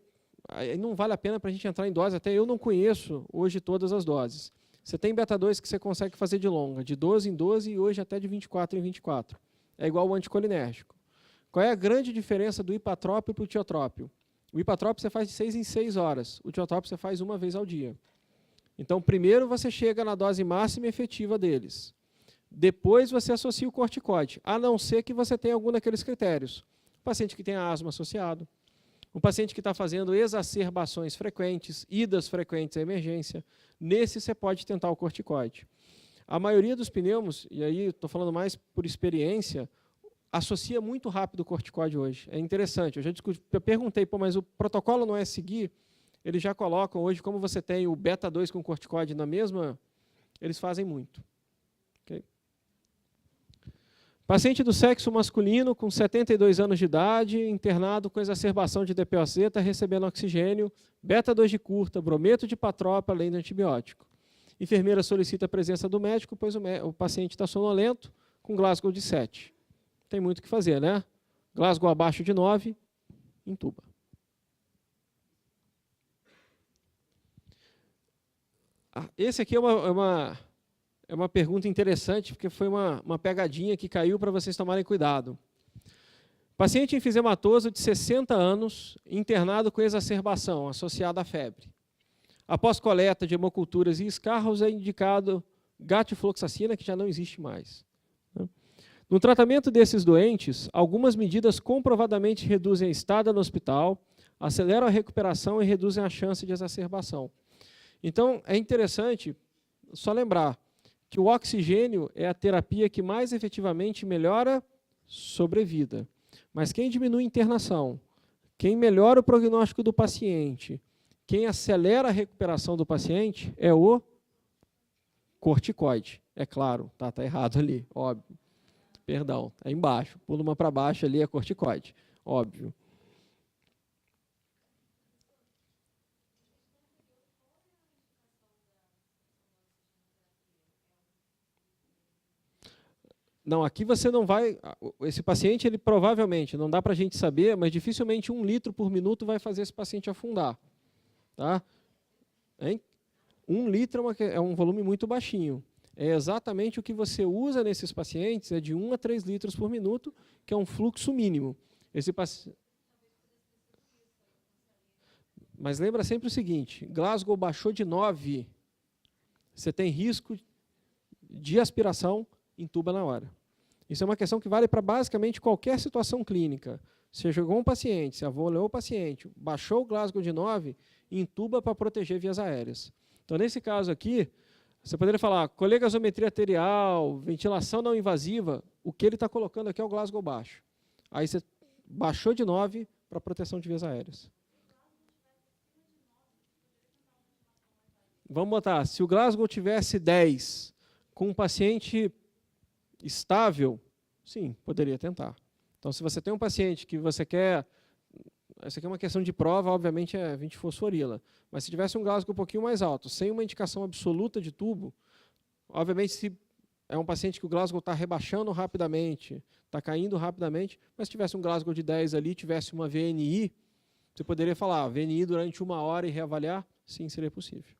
aí não vale a pena para a gente entrar em dose, até eu não conheço hoje todas as doses. Você tem beta-2 que você consegue fazer de longa, de 12 em 12 e hoje até de 24 em 24. É igual o anticolinérgico. Qual é a grande diferença do hipatrópio para o tiotrópio? O hipatrópio você faz de 6 em 6 horas, o tiotrópio você faz uma vez ao dia. Então, primeiro você chega na dose máxima efetiva deles. Depois você associa o corticoide, a não ser que você tenha algum daqueles critérios. O paciente que tem asma associado, o paciente que está fazendo exacerbações frequentes, idas frequentes à emergência, nesse você pode tentar o corticoide. A maioria dos pneumos, e aí estou falando mais por experiência, associa muito rápido o corticoide hoje. É interessante, eu perguntei, mas o protocolo não é seguir, eles já colocam hoje, como você tem o beta-2 com corticoide na mesma, eles fazem muito. Okay? Paciente do sexo masculino com 72 anos de idade, internado com exacerbação de DPOC, está recebendo oxigênio, beta-2 de curta, brometo de patrópio, além do antibiótico. Enfermeira solicita a presença do médico, pois o paciente está sonolento, com Glasgow de 7. Tem muito o que fazer, né? Glasgow abaixo de 9, intuba. Esse aqui é uma pergunta interessante, porque foi uma pegadinha que caiu para vocês tomarem cuidado. Paciente enfisematoso de 60 anos, internado com exacerbação associada à febre. Após coleta de hemoculturas e escarros, é indicado gatifloxacina, que já não existe mais. No tratamento desses doentes, algumas medidas comprovadamente reduzem a estada no hospital, aceleram a recuperação e reduzem a chance de exacerbação. Então, é interessante só lembrar que o oxigênio é a terapia que mais efetivamente melhora sobrevida. Mas quem diminui a internação, quem melhora o prognóstico do paciente, quem acelera a recuperação do paciente é o corticoide. É claro, tá errado ali, óbvio. Perdão, é embaixo. Pula uma para baixo ali, é corticoide, óbvio. Não, aqui você não vai... Esse paciente, ele provavelmente, não dá para a gente saber, mas dificilmente 1 litro por minuto vai fazer esse paciente afundar. Tá? Hein? 1 litro é um volume muito baixinho. É exatamente o que você usa nesses pacientes, é de 1 a 3 litros por minuto, que é um fluxo mínimo. Mas lembra sempre o seguinte, Glasgow baixou de 9, você tem risco de aspiração, intuba na hora. Isso é uma questão que vale para basicamente qualquer situação clínica. Você jogou um paciente, você avaliou o paciente, baixou o Glasgow de 9, intuba para proteger vias aéreas. Então, nesse caso aqui, você poderia falar colegasometria arterial, ventilação não invasiva, o que ele está colocando aqui é o Glasgow baixo. Aí você baixou de 9 para proteção de vias aéreas. Vamos botar, se o Glasgow tivesse 10 com um paciente estável, sim, poderia tentar. Então, se você tem um paciente que você quer... Essa aqui é uma questão de prova, obviamente é 20 fosforila. Mas se tivesse um Glasgow um pouquinho mais alto, sem uma indicação absoluta de tubo, obviamente se é um paciente que o Glasgow está rebaixando rapidamente, está caindo rapidamente, mas se tivesse um Glasgow de 10 ali, tivesse uma VNI, você poderia falar, VNI durante 1 hora e reavaliar? Sim, seria possível.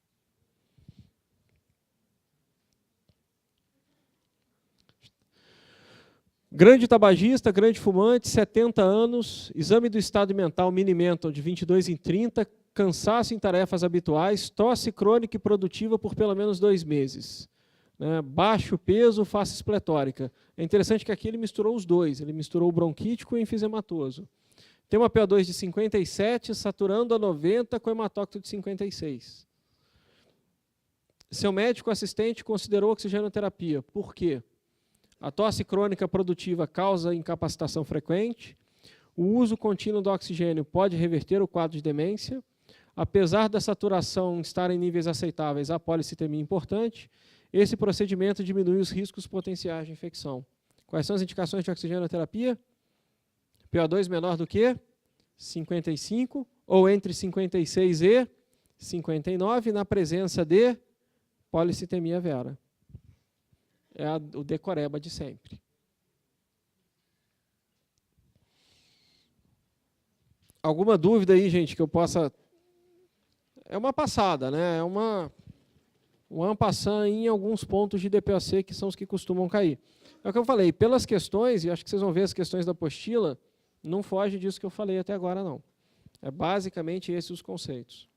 Grande tabagista, grande fumante, 70 anos, exame do estado mental mini-mental de 22 em 30, cansaço em tarefas habituais, tosse crônica e produtiva por pelo menos 2 meses. Baixo peso, face espletórica. É interessante que aqui ele misturou os dois, ele misturou o bronquítico e enfisematoso. Tem uma PO2 de 57, saturando a 90 com hematócrito de 56. Seu médico assistente considerou oxigenoterapia. Por quê? A tosse crônica produtiva causa incapacitação frequente. O uso contínuo do oxigênio pode reverter o quadro de demência. Apesar da saturação estar em níveis aceitáveis, a policitemia é importante. Esse procedimento diminui os riscos potenciais de infecção. Quais são as indicações de oxigenoterapia? PO2 menor do que 55, ou entre 56 e 59, na presença de policitemia vera. É o decoreba de sempre. Alguma dúvida aí, gente, que eu possa... É uma passada, né? É um en passant em alguns pontos de DPOC que são os que costumam cair. É o que eu falei, pelas questões, e acho que vocês vão ver as questões da apostila, não foge disso que eu falei até agora, não. É basicamente esses os conceitos.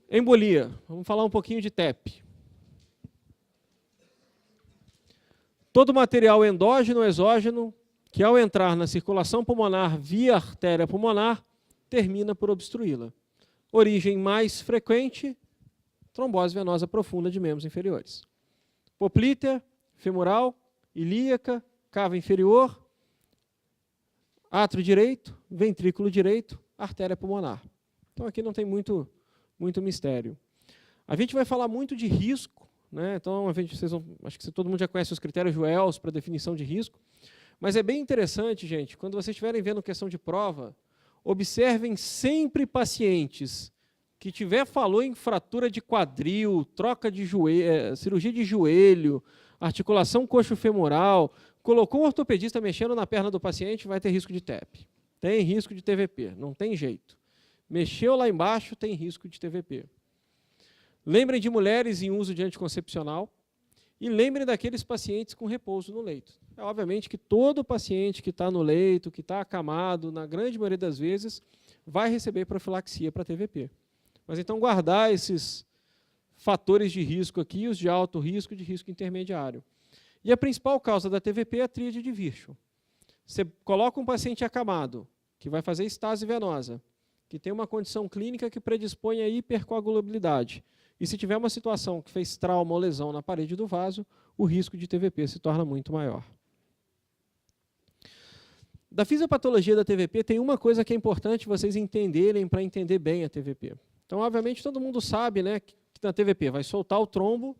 Embolia. Vamos falar um pouquinho de TEP. Todo material endógeno ou exógeno que, ao entrar na circulação pulmonar via artéria pulmonar, termina por obstruí-la. Origem mais frequente, trombose venosa profunda de membros inferiores. Poplítea, femoral, ilíaca, cava inferior, átrio direito, ventrículo direito, artéria pulmonar. Então aqui não tem muito mistério. A gente vai falar muito de risco, né? Então acho que todo mundo já conhece os critérios Wells para definição de risco, mas é bem interessante, gente, quando vocês estiverem vendo questão de prova, observem sempre pacientes que falou em fratura de quadril, troca de joelho, cirurgia de joelho, articulação coxo-femoral, colocou um ortopedista mexendo na perna do paciente, vai ter risco de TEP. Tem risco de TVP, não tem jeito. Mexeu lá embaixo, tem risco de TVP. Lembrem de mulheres em uso de anticoncepcional e lembrem daqueles pacientes com repouso no leito. É obviamente que todo paciente que está no leito, que está acamado, na grande maioria das vezes, vai receber profilaxia para TVP. Mas então guardar esses fatores de risco aqui, os de alto risco e de risco intermediário. E a principal causa da TVP é a tríade de Virchow. Você coloca um paciente acamado, que vai fazer estase venosa, que tem uma condição clínica que predispõe a hipercoagulabilidade. E se tiver uma situação que fez trauma ou lesão na parede do vaso, o risco de TVP se torna muito maior. Da fisiopatologia da TVP tem uma coisa que é importante vocês entenderem para entender bem a TVP. Então, obviamente, todo mundo sabe, né, que na TVP vai soltar o trombo,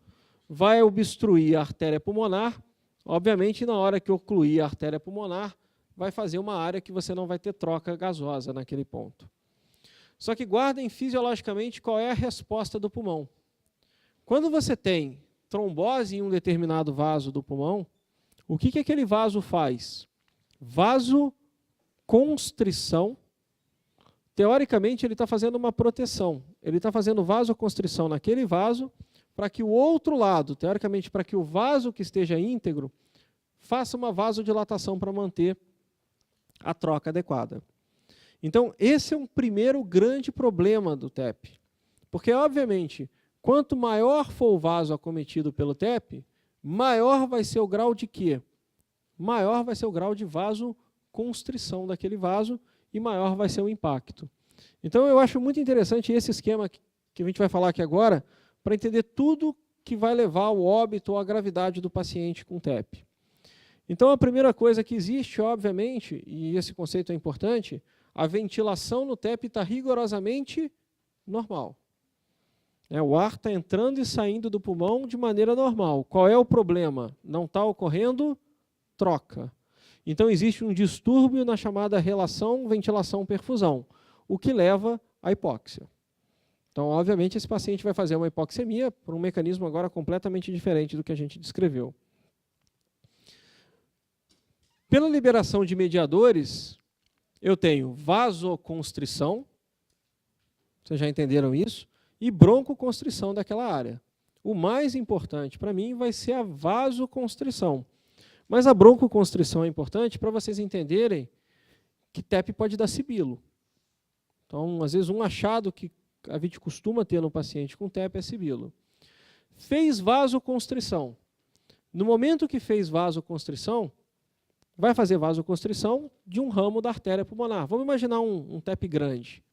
vai obstruir a artéria pulmonar. Obviamente, na hora que ocluir a artéria pulmonar, vai fazer uma área que você não vai ter troca gasosa naquele ponto. Só que guardem fisiologicamente qual é a resposta do pulmão. Quando você tem trombose em um determinado vaso do pulmão, o que aquele vaso faz? Vasoconstrição. Teoricamente, ele está fazendo uma proteção. Ele está fazendo vasoconstrição naquele vaso para que o outro lado, teoricamente, para que o vaso que esteja íntegro, faça uma vasodilatação para manter a troca adequada. Então, esse é um primeiro grande problema do TEP. Porque, obviamente, quanto maior for o vaso acometido pelo TEP, maior vai ser o grau de quê? Maior vai ser o grau de vasoconstrição daquele vaso e maior vai ser o impacto. Então, eu acho muito interessante esse esquema que a gente vai falar aqui agora, para entender tudo que vai levar ao óbito ou à gravidade do paciente com TEP. Então, a primeira coisa que existe, obviamente, e esse conceito é importante, a ventilação no TEP está rigorosamente normal. O ar está entrando e saindo do pulmão de maneira normal. Qual é o problema? Não está ocorrendo troca. Então, existe um distúrbio na chamada relação ventilação-perfusão, o que leva à hipóxia. Então, obviamente, esse paciente vai fazer uma hipoxemia por um mecanismo agora completamente diferente do que a gente descreveu. Pela liberação de mediadores, eu tenho vasoconstrição, vocês já entenderam isso, e broncoconstrição daquela área. O mais importante para mim vai ser a vasoconstrição. Mas a broncoconstrição é importante para vocês entenderem que TEP pode dar sibilo. Então, às vezes, um achado que a gente costuma ter no paciente com TEP é sibilo. Fez vasoconstrição. No momento que fez vasoconstrição, vai fazer vasoconstrição de um ramo da artéria pulmonar. Vamos imaginar um TEP grande.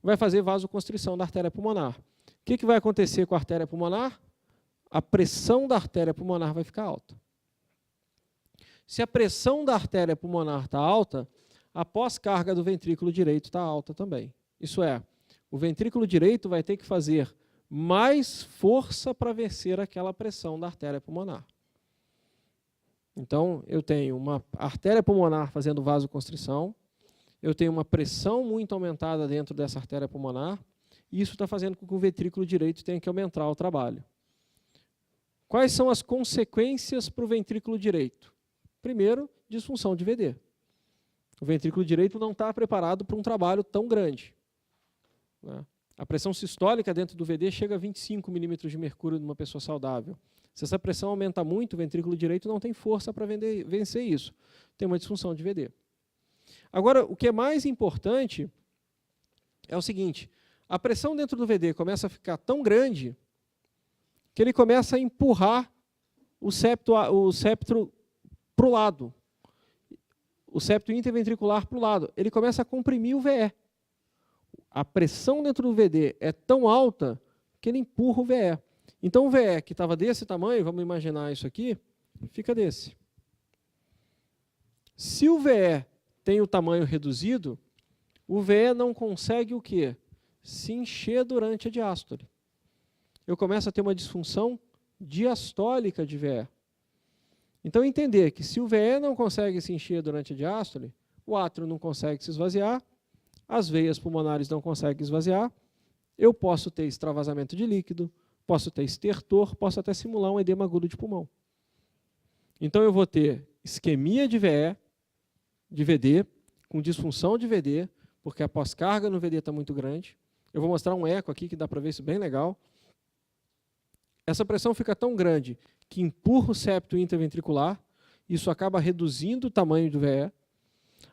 Vai fazer vasoconstrição da artéria pulmonar. O que vai acontecer com a artéria pulmonar? A pressão da artéria pulmonar vai ficar alta. Se a pressão da artéria pulmonar está alta, a pós-carga do ventrículo direito está alta também. Isso é, o ventrículo direito vai ter que fazer mais força para vencer aquela pressão da artéria pulmonar. Então, eu tenho uma artéria pulmonar fazendo vasoconstrição, eu tenho uma pressão muito aumentada dentro dessa artéria pulmonar, e isso está fazendo com que o ventrículo direito tenha que aumentar o trabalho. Quais são as consequências para o ventrículo direito? Primeiro, disfunção de VD. O ventrículo direito não está preparado para um trabalho tão grande. A pressão sistólica dentro do VD chega a 25 milímetros de mercúrio numa pessoa saudável. Se essa pressão aumenta muito, o ventrículo direito não tem força para vencer isso. Tem uma disfunção de VD. Agora, o que é mais importante é o seguinte, a pressão dentro do VD começa a ficar tão grande que ele começa a empurrar o septo para o lado, o septo interventricular para o lado. Ele começa a comprimir o VE. A pressão dentro do VD é tão alta que ele empurra o VE. Então, o VE, que estava desse tamanho, vamos imaginar isso aqui, fica desse. Se o VE tem o tamanho reduzido, o VE não consegue o quê? Se encher durante a diástole. Eu começo a ter uma disfunção diastólica de VE. Então, entender que se o VE não consegue se encher durante a diástole, o átrio não consegue se esvaziar, as veias pulmonares não conseguem esvaziar, eu posso ter extravasamento de líquido, posso ter estertor, posso até simular um edema agudo de pulmão. Então, eu vou ter isquemia de VE, de VD, com disfunção de VD, porque a pós-carga no VD está muito grande. Eu vou mostrar um eco aqui, que dá para ver isso bem legal. Essa pressão fica tão grande que empurra o septo interventricular, isso acaba reduzindo o tamanho do VE.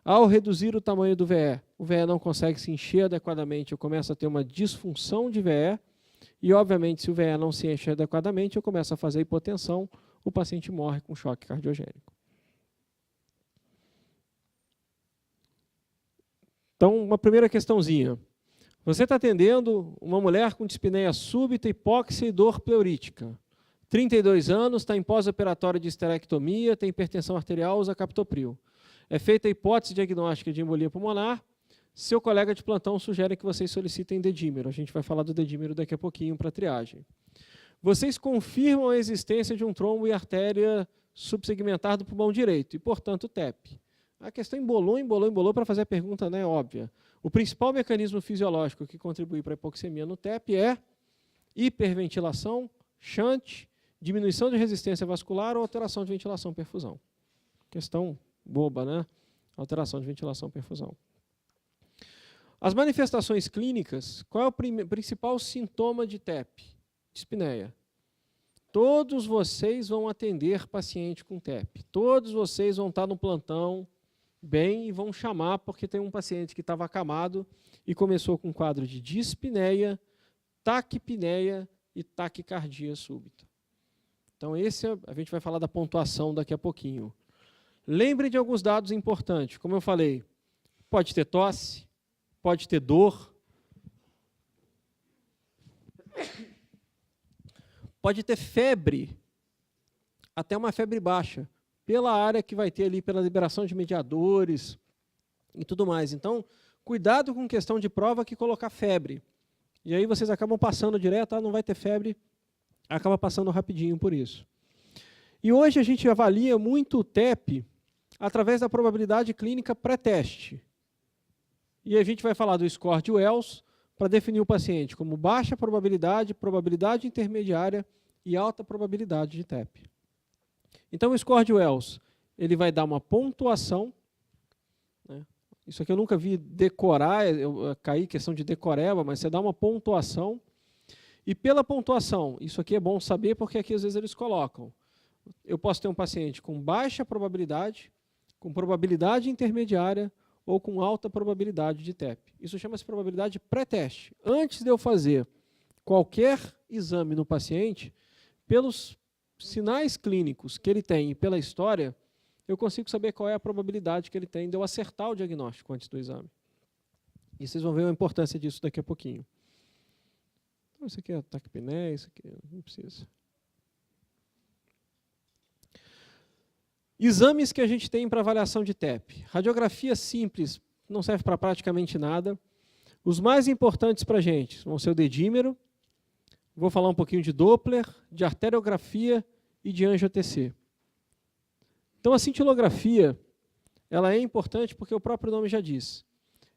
Ao reduzir o tamanho do VE, o VE não consegue se encher adequadamente, eu começo a ter uma disfunção de VE, e, obviamente, se o VE não se enche adequadamente, eu começo a fazer hipotensão, o paciente morre com choque cardiogênico. Então, uma primeira questãozinha. Você está atendendo uma mulher com dispneia súbita, hipóxia e dor pleurítica. 32 anos, está em pós-operatório de esterectomia, tem hipertensão arterial, usa captopril. É feita a hipótese diagnóstica de embolia pulmonar. Seu colega de plantão sugere que vocês solicitem dedímero. A gente vai falar do dedímero daqui a pouquinho para triagem. Vocês confirmam a existência de um trombo e artéria subsegmentar do pulmão direito e, portanto, TEP. A questão embolou para fazer a pergunta, né, óbvia. O principal mecanismo fisiológico que contribui para a hipoxemia no TEP é hiperventilação, shunt, diminuição de resistência vascular ou alteração de ventilação-perfusão. Questão boba, né? Alteração de ventilação-perfusão. As manifestações clínicas, qual é o principal sintoma de TEP? Dispneia. todos vocês vão atender paciente com TEP. Todos vocês vão estar no plantão bem e vão chamar porque tem um paciente que estava acamado e começou com um quadro de dispneia, taquipneia e taquicardia súbita. Então, a gente vai falar da pontuação daqui a pouquinho. Lembre de alguns dados importantes. Como eu falei, pode ter tosse, pode ter dor, pode ter febre, até uma febre baixa, pela área que vai ter ali, pela liberação de mediadores e tudo mais. Então, cuidado com questão de prova que colocar febre. E aí vocês acabam passando direto, não vai ter febre, acaba passando rapidinho por isso. E hoje a gente avalia muito o TEP através da probabilidade clínica pré-teste. E a gente vai falar do score de Wells para definir o paciente como baixa probabilidade, probabilidade intermediária e alta probabilidade de TEP. Então, o score de Wells, ele vai dar uma pontuação, né? Isso aqui eu nunca vi decorar, eu caí questão de decoreba, mas você dá uma pontuação, e pela pontuação, isso aqui é bom saber porque aqui às vezes eles colocam, eu posso ter um paciente com baixa probabilidade, com probabilidade intermediária ou com alta probabilidade de TEP. Isso chama-se probabilidade pré-teste. Antes de eu fazer qualquer exame no paciente, pelos sinais clínicos que ele tem e pela história, eu consigo saber qual é a probabilidade que ele tem de eu acertar o diagnóstico antes do exame. E vocês vão ver a importância disso daqui a pouquinho. Então, isso aqui é taquipneia, isso aqui não precisa. Exames que a gente tem para avaliação de TEP. Radiografia simples, não serve para praticamente nada. Os mais importantes para a gente vão ser o dedímero, vou falar um pouquinho de Doppler, de arteriografia e de angio-TC. Então, a cintilografia, ela é importante porque o próprio nome já diz.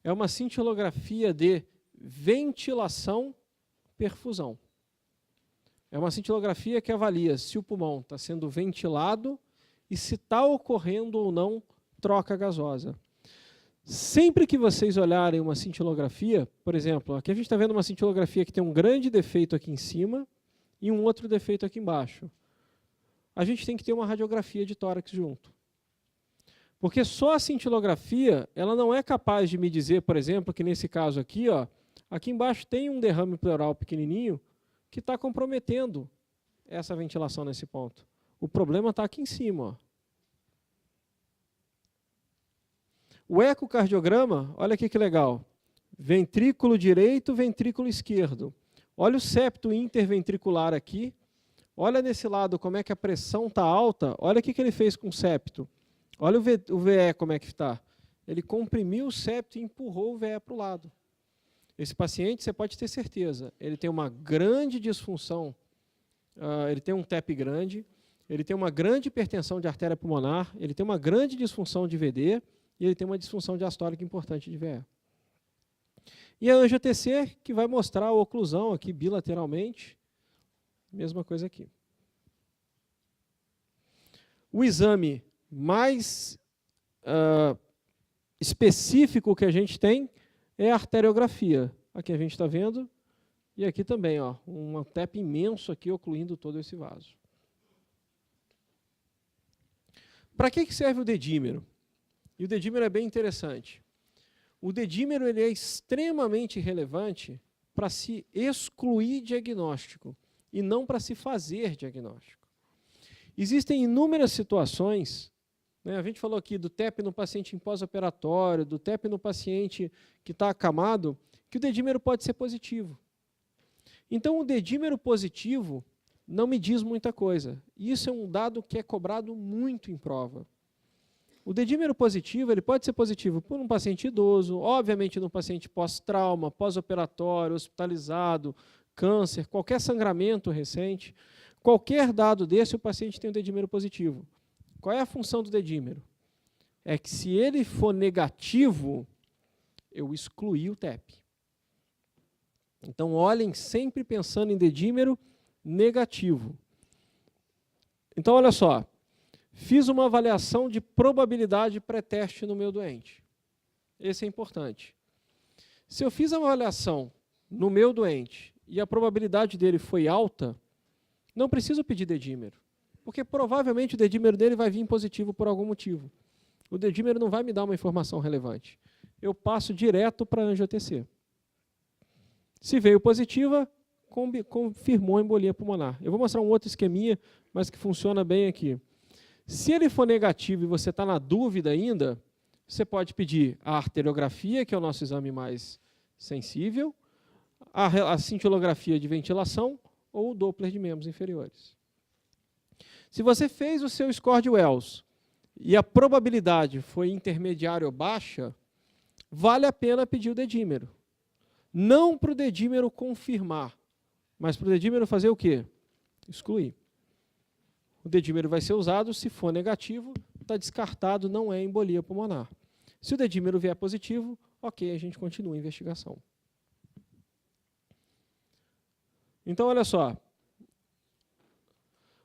É uma cintilografia de ventilação-perfusão. É uma cintilografia que avalia se o pulmão está sendo ventilado e se está ocorrendo ou não troca gasosa. Sempre que vocês olharem uma cintilografia, por exemplo, aqui a gente está vendo uma cintilografia que tem um grande defeito aqui em cima e um outro defeito aqui embaixo. A gente tem que ter uma radiografia de tórax junto. Porque só a cintilografia, ela não é capaz de me dizer, por exemplo, que nesse caso aqui, ó, aqui embaixo tem um derrame pleural pequenininho que está comprometendo essa ventilação nesse ponto. O problema está aqui em cima, ó. O ecocardiograma, olha aqui que legal. Ventrículo direito, ventrículo esquerdo. Olha o septo interventricular aqui. Olha nesse lado como é que a pressão está alta. Olha o que ele fez com o septo. Olha o VE como é que está. Ele comprimiu o septo e empurrou o VE para o lado. Esse paciente, você pode ter certeza, ele tem uma grande disfunção, ele tem um TEP grande, ele tem uma grande hipertensão de artéria pulmonar, ele tem uma grande disfunção de VD, e ele tem uma disfunção diastólica importante de VE. E a angio-TC, que vai mostrar a oclusão aqui bilateralmente, mesma coisa aqui. O exame mais específico que a gente tem é a arteriografia. Aqui a gente está vendo, e aqui também, ó, um TEP imenso aqui ocluindo todo esse vaso. Para que serve o dedímero? E o dedímero é bem interessante. O dedímero ele é extremamente relevante para se excluir diagnóstico e não para se fazer diagnóstico. Existem inúmeras situações, né, a gente falou aqui do TEP no paciente em pós-operatório, do TEP no paciente que está acamado, que o dedímero pode ser positivo. Então, o dedímero positivo não me diz muita coisa. Isso é um dado que é cobrado muito em prova. O dedímero positivo, ele pode ser positivo por um paciente idoso, obviamente no paciente pós-trauma, pós-operatório, hospitalizado, câncer, qualquer sangramento recente, qualquer dado desse, o paciente tem um dedímero positivo. Qual é a função do dedímero? É que se ele for negativo, eu excluí o TEP. Então, olhem sempre pensando em dedímero negativo. Então, olha só. Fiz uma avaliação de probabilidade pré-teste no meu doente. Esse é importante. Se eu fiz a avaliação no meu doente e a probabilidade dele foi alta, não preciso pedir dedímero, porque provavelmente o dedímero dele vai vir positivo por algum motivo. O dedímero não vai me dar uma informação relevante. Eu passo direto para a angiotensina. Se veio positiva, confirmou a embolia pulmonar. Eu vou mostrar um outro esqueminha, mas que funciona bem aqui. Se ele for negativo e você está na dúvida ainda, você pode pedir a arteriografia, que é o nosso exame mais sensível, a cintilografia de ventilação ou o Doppler de membros inferiores. Se você fez o seu score de Wells e a probabilidade foi intermediária ou baixa, vale a pena pedir o dedímero. Não para o dedímero confirmar, mas para o dedímero fazer o quê? Excluir. O dedímero vai ser usado, se for negativo, está descartado, não é embolia pulmonar. Se o dedímero vier positivo, ok, a gente continua a investigação. Então, olha só.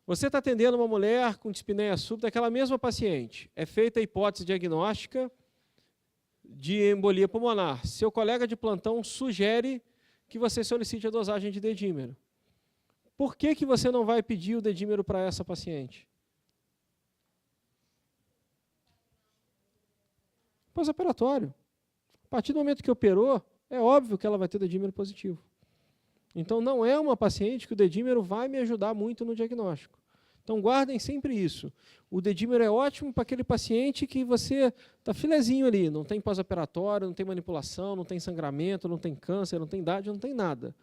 Você está atendendo uma mulher com dispneia súbita, aquela mesma paciente. É feita a hipótese diagnóstica de embolia pulmonar. Seu colega de plantão sugere que você solicite a dosagem de dedímero. Por que você não vai pedir o dedímero para essa paciente? Pós-operatório. A partir do momento que operou, é óbvio que ela vai ter dedímero positivo. Então, não é uma paciente que o dedímero vai me ajudar muito no diagnóstico. Então, guardem sempre isso. O dedímero é ótimo para aquele paciente que você está filezinho ali, não tem pós-operatório, não tem manipulação, não tem sangramento, não tem câncer, não tem idade, não tem nada.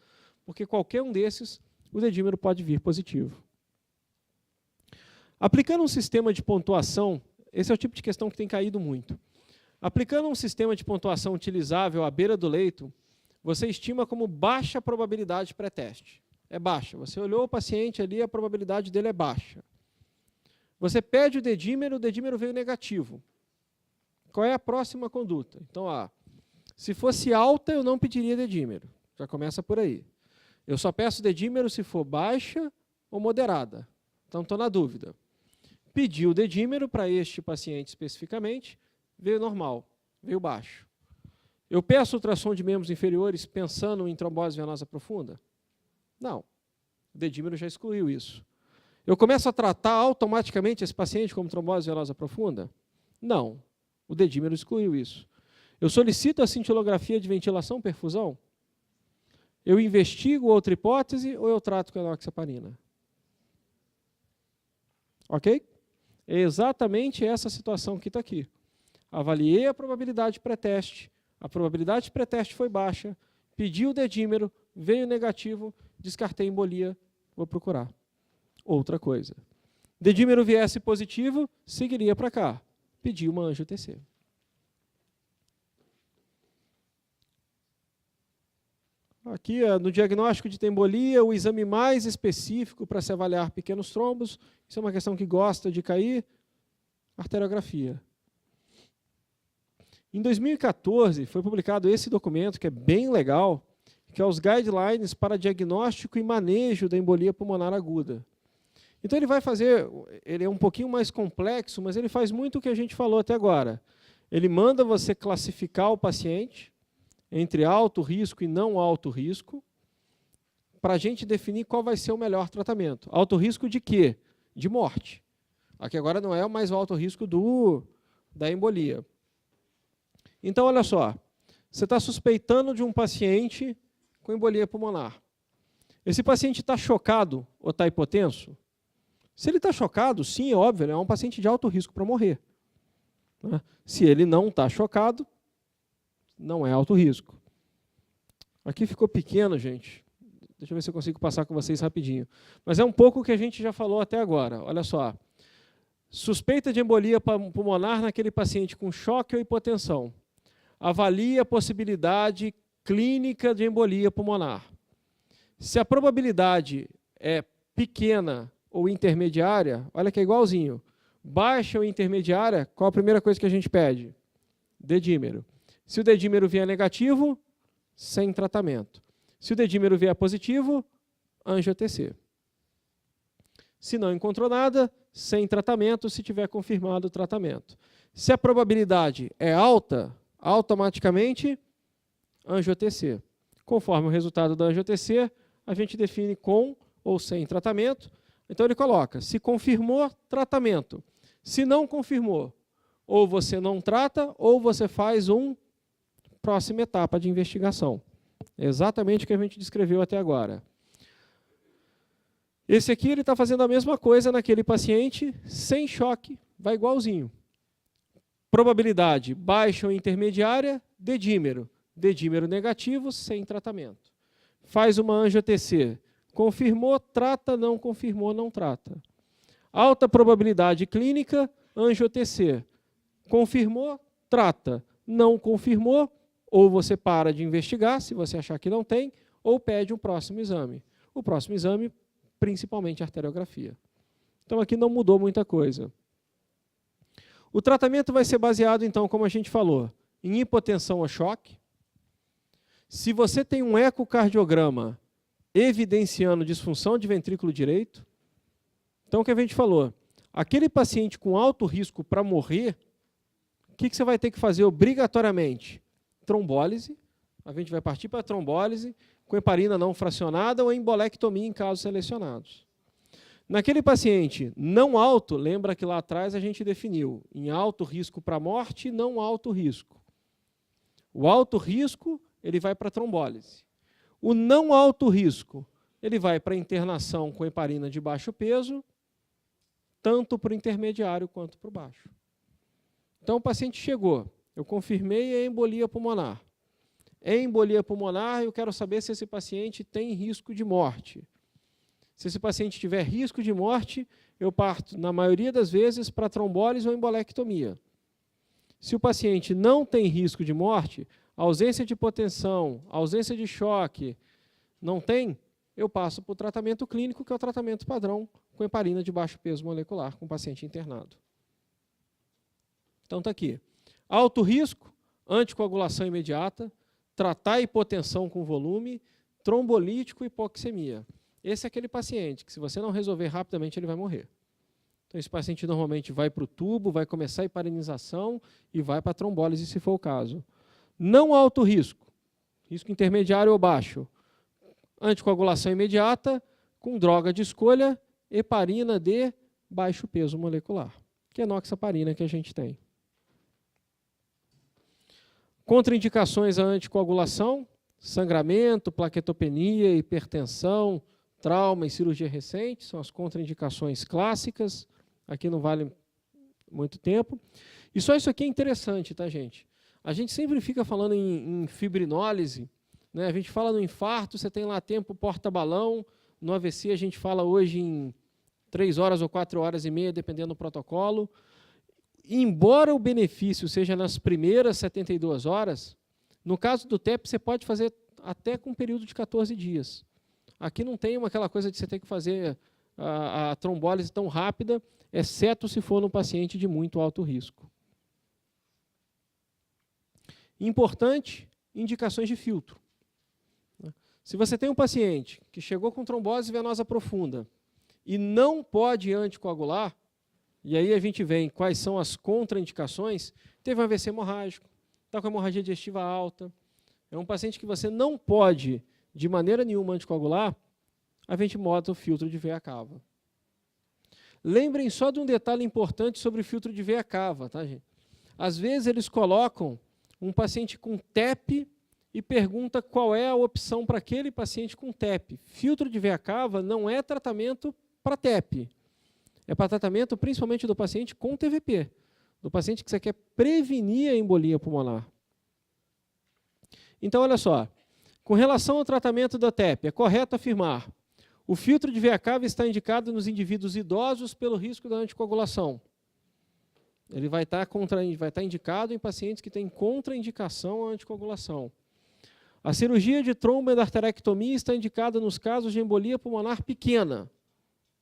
Porque qualquer um desses, o dedímero pode vir positivo. Aplicando um sistema de pontuação, esse é o tipo de questão que tem caído muito. Aplicando um sistema de pontuação utilizável à beira do leito, você estima como baixa probabilidade pré-teste. É baixa. Você olhou o paciente ali, a probabilidade dele é baixa. Você pede o dedímero veio negativo. Qual é a próxima conduta? Então, se fosse alta, eu não pediria dedímero. Já começa por aí. Eu só peço dedímero se for baixa ou moderada. Então, estou na dúvida. Pedi o dedímero para este paciente especificamente, veio normal, veio baixo. Eu peço ultrassom de membros inferiores pensando em trombose venosa profunda? Não. O dedímero já excluiu isso. Eu começo a tratar automaticamente esse paciente como trombose venosa profunda? Não. O dedímero excluiu isso. Eu solicito a cintilografia de ventilação perfusão? Eu investigo outra hipótese ou eu trato com enoxaparina? Ok? É exatamente essa situação que está aqui. Avaliei a probabilidade pré-teste. A probabilidade pré-teste foi baixa, pedi o dedímero, veio negativo, descartei embolia, vou procurar. Outra coisa. Dedímero viesse positivo, seguiria para cá. Pedi uma angiotensina. Aqui, no diagnóstico de embolia, o exame mais específico para se avaliar pequenos trombos, isso é uma questão que gosta de cair, arteriografia. Em 2014, foi publicado esse documento, que é bem legal, que é os Guidelines para Diagnóstico e Manejo da Embolia Pulmonar Aguda. Então, ele é um pouquinho mais complexo, mas ele faz muito o que a gente falou até agora. Ele manda você classificar o paciente entre alto risco e não alto risco, para a gente definir qual vai ser o melhor tratamento. Alto risco de quê? De morte. Aqui agora não é mais o alto risco da embolia. Então, olha só, você está suspeitando de um paciente com embolia pulmonar. Esse paciente está chocado ou está hipotenso? Se ele está chocado, sim, é óbvio, ele é um paciente de alto risco para morrer. Se ele não está chocado, não é alto risco. Aqui ficou pequeno, gente. Deixa eu ver se eu consigo passar com vocês rapidinho. Mas é um pouco o que a gente já falou até agora. Olha só. Suspeita de embolia pulmonar naquele paciente com choque ou hipotensão. Avalie a possibilidade clínica de embolia pulmonar. Se a probabilidade é pequena ou intermediária, olha que é igualzinho. Baixa ou intermediária, qual a primeira coisa que a gente pede? Dedímero. Se o dedímero vier negativo, sem tratamento. Se o dedímero vier positivo, angiotensina. Se não encontrou nada, sem tratamento, se tiver confirmado o tratamento. Se a probabilidade é alta, automaticamente, angiotensina. Conforme o resultado da angiotensina, a gente define com ou sem tratamento. Então ele coloca, se confirmou, tratamento. Se não confirmou, ou você não trata, ou você faz uma próxima etapa de investigação. É exatamente o que a gente descreveu até agora. Esse aqui ele está fazendo a mesma coisa naquele paciente, sem choque, vai igualzinho. Probabilidade baixa ou intermediária, dedímero. Dedímero negativo, sem tratamento. Faz uma angio-TC. Confirmou, trata, não confirmou, não trata. Alta probabilidade clínica, angio-TC. Confirmou, trata. Não confirmou, ou você para de investigar, se você achar que não tem, ou pede um próximo exame. O próximo exame, principalmente arteriografia. Então aqui não mudou muita coisa. O tratamento vai ser baseado, então, como a gente falou, em hipotensão a choque. Se você tem um ecocardiograma evidenciando disfunção de ventrículo direito, então o que a gente falou? Aquele paciente com alto risco para morrer, o que você vai ter que fazer obrigatoriamente? Trombólise, a gente vai partir para a trombólise, com heparina não fracionada ou embolectomia em casos selecionados. Naquele paciente não alto, lembra que lá atrás a gente definiu em alto risco para morte e não alto risco. O alto risco, ele vai para a trombólise. O não alto risco, ele vai para a internação com heparina de baixo peso, tanto para o intermediário quanto para o baixo. Então o paciente chegou, eu confirmei a embolia pulmonar. Em embolia pulmonar, eu quero saber se esse paciente tem risco de morte. Se esse paciente tiver risco de morte, eu parto, na maioria das vezes, para trombólise ou embolectomia. Se o paciente não tem risco de morte, ausência de hipotensão, ausência de choque, não tem, eu passo para o tratamento clínico, que é o tratamento padrão, com heparina de baixo peso molecular, com o paciente internado. Então está aqui. Alto risco, anticoagulação imediata, tratar a hipotensão com volume, trombolítico e hipoxemia. Esse é aquele paciente que, se você não resolver rapidamente, ele vai morrer. Então, esse paciente normalmente vai para o tubo, vai começar a heparinização e vai para a trombólise, se for o caso. Não alto risco, risco intermediário ou baixo, anticoagulação imediata, com droga de escolha, heparina de baixo peso molecular, que é a enoxaparina que a gente tem. Contraindicações à anticoagulação, sangramento, plaquetopenia, hipertensão, trauma e cirurgia recente, são as contraindicações clássicas, aqui não vale muito tempo. E só isso aqui é interessante, tá, gente? A gente sempre fica falando em fibrinólise, né? A gente fala no infarto, você tem lá tempo porta-balão, no AVC a gente fala hoje em 3 horas ou 4 horas e meia, dependendo do protocolo. E embora o benefício seja nas primeiras 72 horas, no caso do TEP você pode fazer até com um período de 14 dias. Aqui não tem aquela coisa de você ter que fazer a trombólise tão rápida, exceto se for no paciente de muito alto risco. Importante, indicações de filtro. Se você tem um paciente que chegou com trombose venosa profunda e não pode anticoagular, e aí a gente vem quais são as contraindicações, teve um AVC hemorrágico, está com hemorragia digestiva alta, é um paciente que você não pode, de maneira nenhuma, anticoagular, a gente bota o filtro de veia cava. Lembrem só de um detalhe importante sobre o filtro de veia cava, tá, gente? Às vezes eles colocam um paciente com TEP e pergunta qual é a opção para aquele paciente com TEP. Filtro de veia cava não é tratamento para TEP. É para tratamento principalmente do paciente com TVP, do paciente que você quer prevenir a embolia pulmonar. Então, olha só, com relação ao tratamento da TEP, é correto afirmar: o filtro de veia cava está indicado nos indivíduos idosos pelo risco da anticoagulação. Ele vai estar indicado em pacientes que têm contraindicação à anticoagulação. A cirurgia de tromboendarterectomia está indicada nos casos de embolia pulmonar pequena.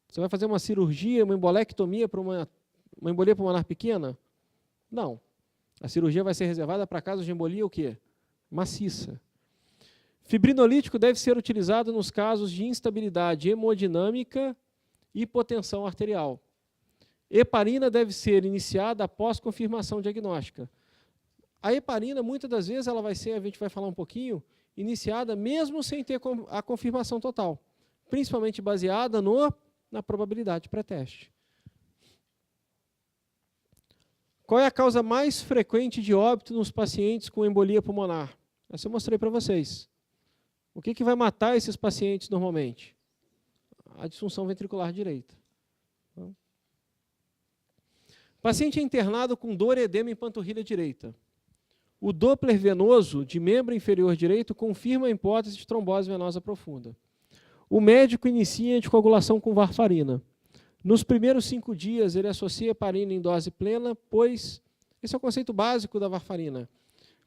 Você vai fazer uma cirurgia, uma embolectomia para uma embolia pulmonar pequena? Não. A cirurgia vai ser reservada para casos de embolia o quê? Maciça. Fibrinolítico deve ser utilizado nos casos de instabilidade hemodinâmica e hipotensão arterial. Heparina deve ser iniciada após confirmação diagnóstica. A heparina, muitas das vezes, ela vai ser, a gente vai falar um pouquinho, iniciada mesmo sem ter a confirmação total, principalmente baseada no na probabilidade pré-teste. Qual é a causa mais frequente de óbito nos pacientes com embolia pulmonar? Essa eu mostrei para vocês. O que vai matar esses pacientes normalmente? A disfunção ventricular direita. O paciente é internado com dor e edema em panturrilha direita. O Doppler venoso de membro inferior direito confirma a hipótese de trombose venosa profunda. O médico inicia anticoagulação com varfarina. Nos primeiros 5 dias, ele associa heparina em dose plena, pois esse é o conceito básico da varfarina.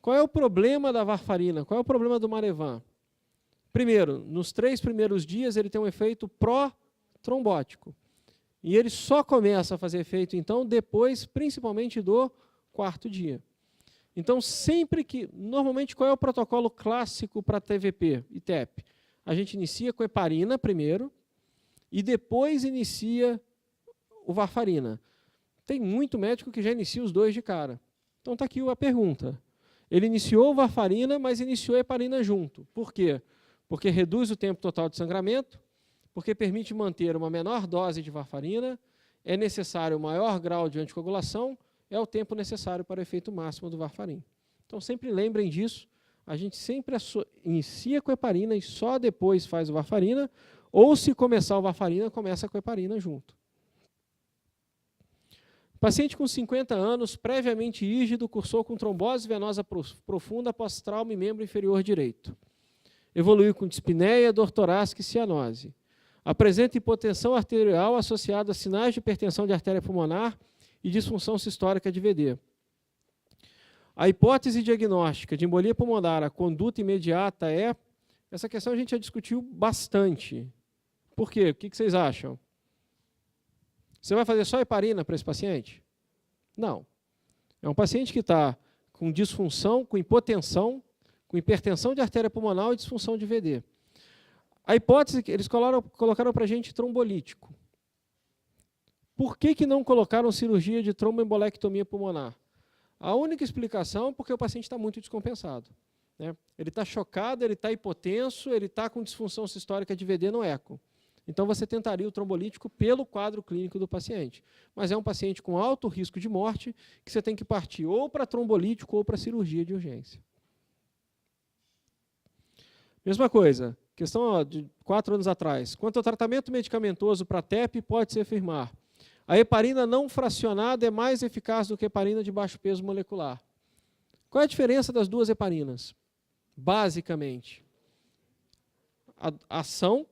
Qual é o problema da varfarina? Qual é o problema do Marevan? Primeiro, nos 3 primeiros dias, ele tem um efeito pró-trombótico. E ele só começa a fazer efeito, então, depois, principalmente do 4º dia. Então, sempre que... Normalmente, qual é o protocolo clássico para TVP e TEP? A gente inicia com heparina primeiro e depois inicia o varfarina. Tem muito médico que já inicia os 2 de cara. Então, está aqui a pergunta. Ele iniciou o varfarina, mas iniciou a heparina junto. Por quê? Porque reduz o tempo total de sangramento, porque permite manter uma menor dose de varfarina, é necessário maior grau de anticoagulação, é o tempo necessário para o efeito máximo do varfarin. Então, sempre lembrem disso. A gente sempre inicia com a heparina e só depois faz o varfarina, ou se começar o varfarina, começa com a heparina junto. Paciente com 50 anos, previamente rígido, cursou com trombose venosa profunda após trauma em membro inferior direito. Evoluiu com dispneia, dor torácica e cianose. Apresenta hipotensão arterial associada a sinais de hipertensão de artéria pulmonar e disfunção sistólica de VD. A hipótese diagnóstica de embolia pulmonar, a conduta imediata é... Essa questão a gente já discutiu bastante. Por quê? O que vocês acham? Você vai fazer só heparina para esse paciente? Não. É um paciente que está com disfunção, com hipotensão, com hipertensão de artéria pulmonar e disfunção de VD. A hipótese que eles colocaram para a gente trombolítico. Por que não colocaram cirurgia de tromboembolectomia pulmonar? A única explicação é porque o paciente está muito descompensado. Né? Ele está chocado, ele está hipotenso, ele está com disfunção sistólica de VD no eco. Então, você tentaria o trombolítico pelo quadro clínico do paciente. Mas é um paciente com alto risco de morte que você tem que partir ou para trombolítico ou para cirurgia de urgência. Mesma coisa, questão de 4 anos atrás. Quanto ao tratamento medicamentoso para TEP, pode-se afirmar: a heparina não fracionada é mais eficaz do que a heparina de baixo peso molecular. Qual é a diferença das 2 heparinas? Basicamente, a ação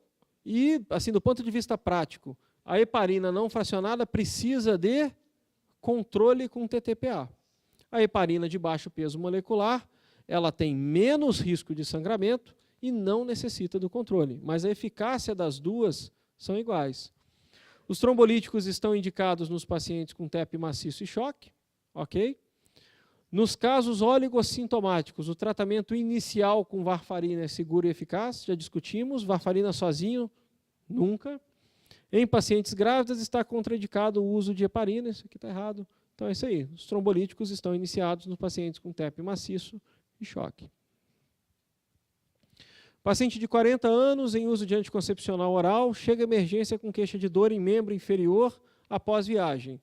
e, assim, do ponto de vista prático, a heparina não fracionada precisa de controle com TTPA. A heparina de baixo peso molecular, ela tem menos risco de sangramento e não necessita do controle, mas a eficácia das 2 são iguais. Os trombolíticos estão indicados nos pacientes com TEP maciço e choque, ok? Nos casos oligossintomáticos, o tratamento inicial com varfarina é seguro e eficaz, já discutimos, varfarina sozinho, nunca. Em pacientes grávidas está contraindicado o uso de heparina, isso aqui está errado. Então é isso aí, os trombolíticos estão iniciados nos pacientes com TEP maciço e choque. Paciente de 40 anos em uso de anticoncepcional oral, chega à emergência com queixa de dor em membro inferior após viagem.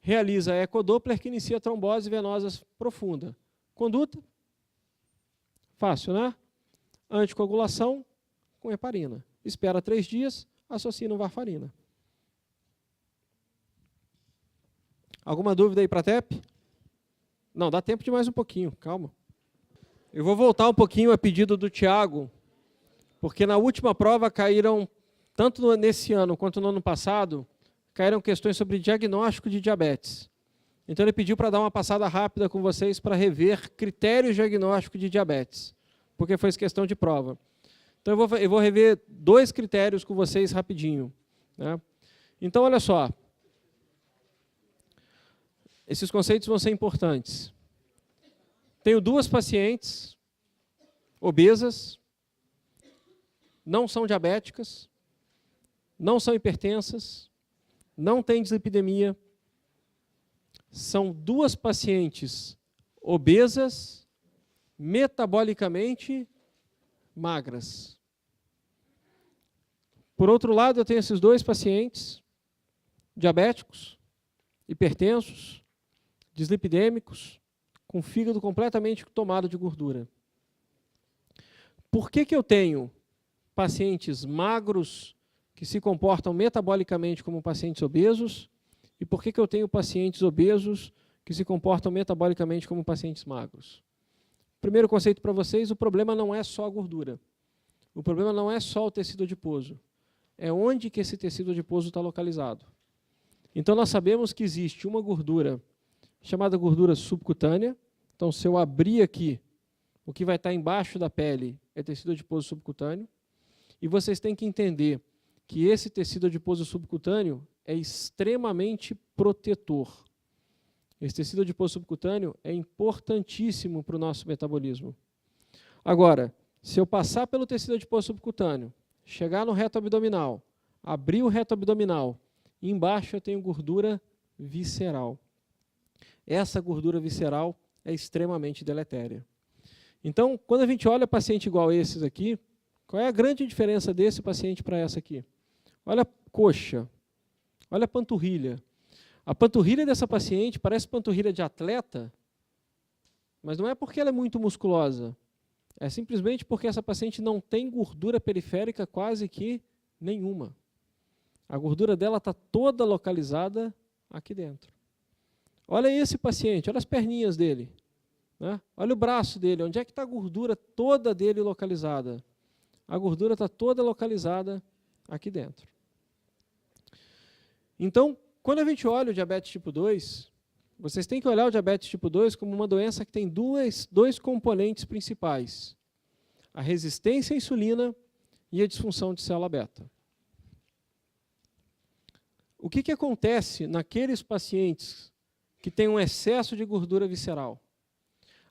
Realiza ecodoppler que inicia trombose venosa profunda. Conduta? Fácil, né? Anticoagulação com heparina. Espera 3 dias, associa no varfarina. Alguma dúvida aí para a TEP? Não, dá tempo de mais um pouquinho, calma. Eu vou voltar um pouquinho a pedido do Tiago, porque na última prova caíram, tanto nesse ano quanto no ano passado, caíram questões sobre diagnóstico de diabetes. Então ele pediu para dar uma passada rápida com vocês para rever critérios diagnósticos de diabetes, porque foi questão de prova. Então eu vou rever 2 critérios com vocês rapidinho. Né? Então olha só, esses conceitos vão ser importantes. Tenho 2 pacientes obesas, não são diabéticas, não são hipertensas, não têm dislipidemia. São 2 pacientes obesas, metabolicamente magras. Por outro lado, eu tenho esses dois pacientes diabéticos, hipertensos, dislipidêmicos, com fígado completamente tomado de gordura. Por que eu tenho pacientes magros que se comportam metabolicamente como pacientes obesos e por que eu tenho pacientes obesos que se comportam metabolicamente como pacientes magros? Primeiro conceito para vocês, o problema não é só a gordura. O problema não é só o tecido adiposo. É onde que esse tecido adiposo está localizado. Então, nós sabemos que existe uma gordura chamada gordura subcutânea. Então, se eu abrir aqui, o que vai estar embaixo da pele é tecido adiposo subcutâneo. E vocês têm que entender que esse tecido adiposo subcutâneo é extremamente protetor. Esse tecido adiposo subcutâneo é importantíssimo para o nosso metabolismo. Agora, se eu passar pelo tecido adiposo subcutâneo, chegar no reto abdominal, abrir o reto abdominal, e embaixo eu tenho gordura visceral. Essa gordura visceral é extremamente deletéria. Então, quando a gente olha paciente igual a esses aqui, qual é a grande diferença desse paciente para essa aqui? Olha a coxa, olha a panturrilha. A panturrilha dessa paciente parece panturrilha de atleta, mas não é porque ela é muito musculosa. É simplesmente porque essa paciente não tem gordura periférica quase que nenhuma. A gordura dela está toda localizada aqui dentro. Olha esse paciente, olha as perninhas dele. Né? Olha o braço dele, onde é que está a gordura toda dele localizada? A gordura está toda localizada aqui dentro. Então, quando a gente olha o diabetes tipo 2, vocês têm que olhar o diabetes tipo 2 como uma doença que tem dois componentes principais. A resistência à insulina e a disfunção de célula beta. O que acontece naqueles pacientes que têm um excesso de gordura visceral?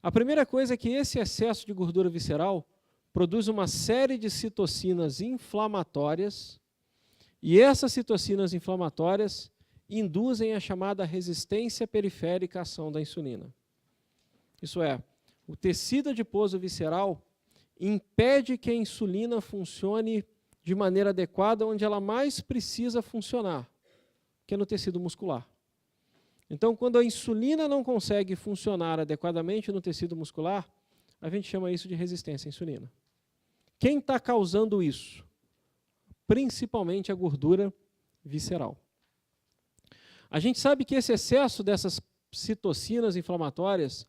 A primeira coisa é que esse excesso de gordura visceral produz uma série de citocinas inflamatórias e essas citocinas inflamatórias induzem a chamada resistência periférica à ação da insulina. Isso é, o tecido adiposo visceral impede que a insulina funcione de maneira adequada onde ela mais precisa funcionar, que é no tecido muscular. Então, quando a insulina não consegue funcionar adequadamente no tecido muscular, a gente chama isso de resistência à insulina. Quem está causando isso? Principalmente a gordura visceral. A gente sabe que esse excesso dessas citocinas inflamatórias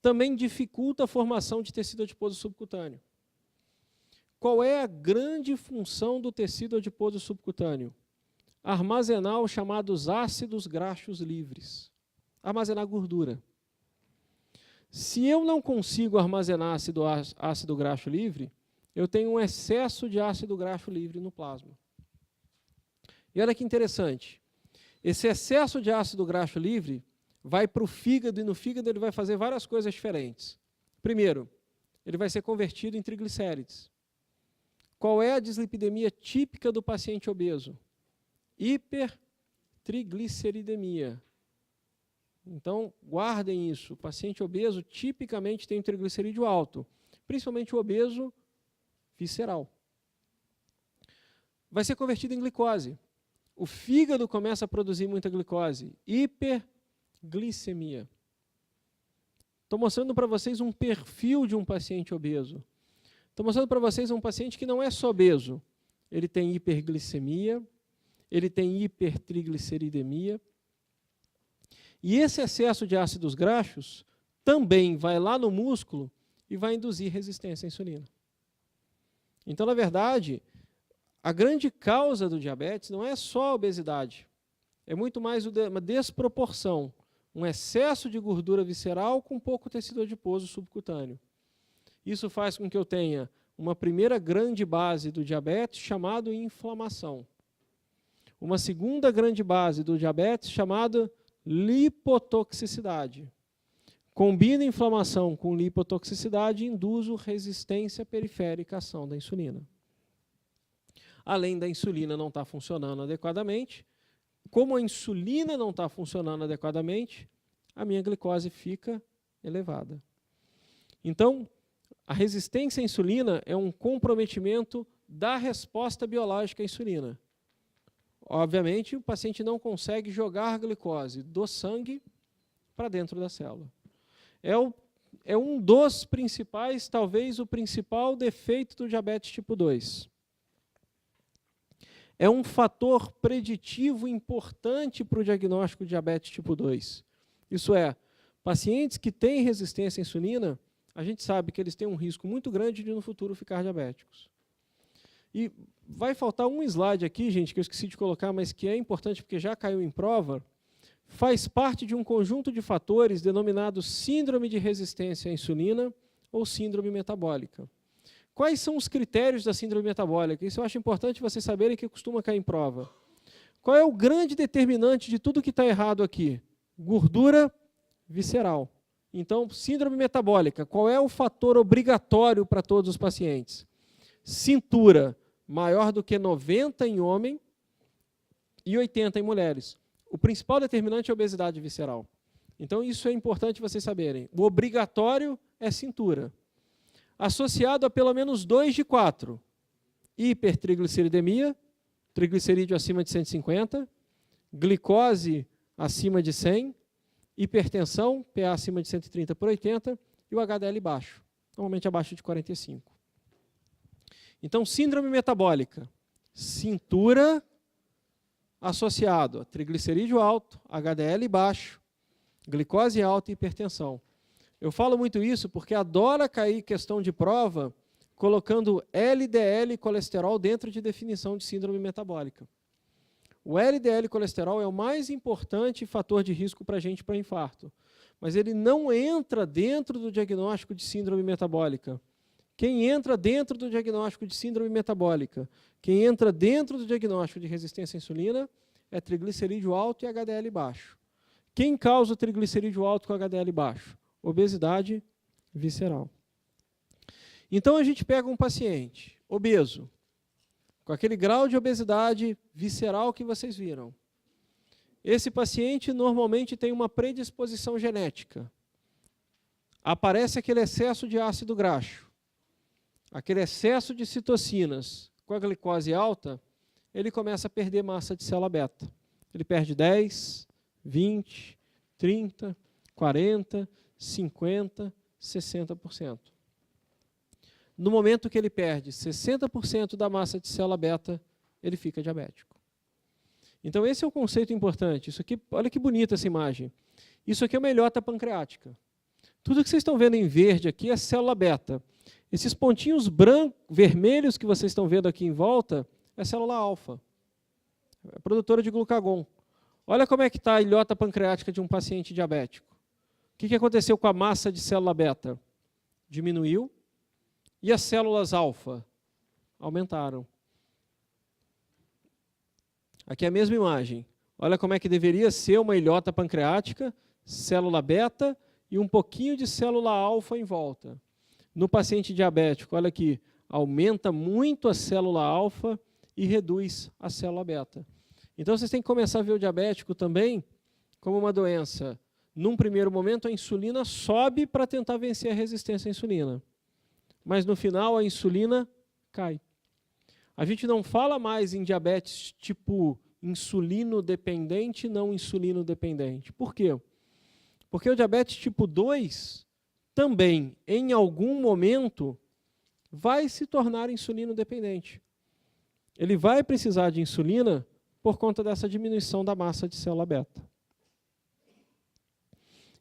também dificulta a formação de tecido adiposo subcutâneo. Qual é a grande função do tecido adiposo subcutâneo? Armazenar os chamados ácidos graxos livres. Armazenar gordura. Se eu não consigo armazenar ácido graxo livre, eu tenho um excesso de ácido graxo livre no plasma. E olha que interessante. Esse excesso de ácido graxo livre vai para o fígado e no fígado ele vai fazer várias coisas diferentes. Primeiro, ele vai ser convertido em triglicérides. Qual é a dislipidemia típica do paciente obeso? Hipertrigliceridemia. Então, guardem isso. O paciente obeso tipicamente tem um triglicerídeo alto, principalmente o obeso visceral. Vai ser convertido em glicose. O fígado começa a produzir muita glicose. Hiperglicemia. Estou mostrando para vocês um perfil de um paciente obeso. Estou mostrando para vocês um paciente que não é só obeso. Ele tem hiperglicemia, ele tem hipertrigliceridemia. E esse excesso de ácidos graxos também vai lá no músculo e vai induzir resistência à insulina. Então, na verdade, a grande causa do diabetes não é só a obesidade. É muito mais uma desproporção, um excesso de gordura visceral com pouco tecido adiposo subcutâneo. Isso faz com que eu tenha uma primeira grande base do diabetes chamada inflamação. Uma segunda grande base do diabetes chamada lipotoxicidade. Combina inflamação com lipotoxicidade e induz resistência periférica à ação da insulina. Além da insulina não estar funcionando adequadamente, como a insulina não está funcionando adequadamente, a minha glicose fica elevada. Então, a resistência à insulina é um comprometimento da resposta biológica à insulina. Obviamente, o paciente não consegue jogar a glicose do sangue para dentro da célula. É um dos principais, talvez o principal defeito do diabetes tipo 2. É um fator preditivo importante para o diagnóstico de diabetes tipo 2. Isso é, pacientes que têm resistência à insulina, a gente sabe que eles têm um risco muito grande de no futuro ficar diabéticos. E vai faltar um slide aqui, gente, que eu esqueci de colocar, mas que é importante porque já caiu em prova. Faz parte de um conjunto de fatores denominado síndrome de resistência à insulina ou síndrome metabólica. Quais são os critérios da síndrome metabólica? Isso eu acho importante vocês saberem que costuma cair em prova. Qual é o grande determinante de tudo que está errado aqui? Gordura visceral. Então, síndrome metabólica, qual é o fator obrigatório para todos os pacientes? Cintura maior do que 90 em homem e 80 em mulheres. O principal determinante é a obesidade visceral. Então, isso é importante vocês saberem. O obrigatório é cintura. Associado a pelo menos 2 de 4. Hipertrigliceridemia, triglicerídeo acima de 150, glicose acima de 100, hipertensão, PA acima de 130 por 80, e o HDL baixo, normalmente abaixo de 45. Então, síndrome metabólica, cintura associado a triglicerídeo alto, HDL baixo, glicose alta e hipertensão. Eu falo muito isso porque adora cair questão de prova colocando LDL colesterol dentro de definição de síndrome metabólica. O LDL colesterol é o mais importante fator de risco para a gente para infarto, mas ele não entra dentro do diagnóstico de síndrome metabólica. Quem entra dentro do diagnóstico de síndrome metabólica, quem entra dentro do diagnóstico de resistência à insulina é triglicerídeo alto e HDL baixo. Quem causa o triglicerídeo alto com HDL baixo? Obesidade visceral. Então a gente pega um paciente obeso, com aquele grau de obesidade visceral que vocês viram. Esse paciente normalmente tem uma predisposição genética. Aparece aquele excesso de ácido graxo, aquele excesso de citocinas com a glicose alta, ele começa a perder massa de célula beta. Ele perde 10, 20, 30, 40, 50, 60%. No momento que ele perde 60% da massa de célula beta, ele fica diabético. Então esse é um conceito importante. Isso aqui, olha que bonita essa imagem. Isso aqui é uma ilhota pancreática. Tudo que vocês estão vendo em verde aqui é célula beta. Esses pontinhos vermelhos que vocês estão vendo aqui em volta é célula alfa. É produtora de glucagon. Olha como é que está a ilhota pancreática de um paciente diabético. O que aconteceu com a massa de célula beta? Diminuiu. E as células alfa? Aumentaram. Aqui é a mesma imagem. Olha como é que deveria ser uma ilhota pancreática, célula beta e um pouquinho de célula alfa em volta. No paciente diabético, olha aqui, aumenta muito a célula alfa e reduz a célula beta. Então, vocês têm que começar a ver o diabético também como uma doença. Num primeiro momento, a insulina sobe para tentar vencer a resistência à insulina. Mas, no final, a insulina cai. A gente não fala mais em diabetes tipo insulino-dependente e não insulino-dependente. Por quê? Porque o diabetes tipo 2 também, em algum momento, vai se tornar insulino-dependente. Ele vai precisar de insulina por conta dessa diminuição da massa de célula beta.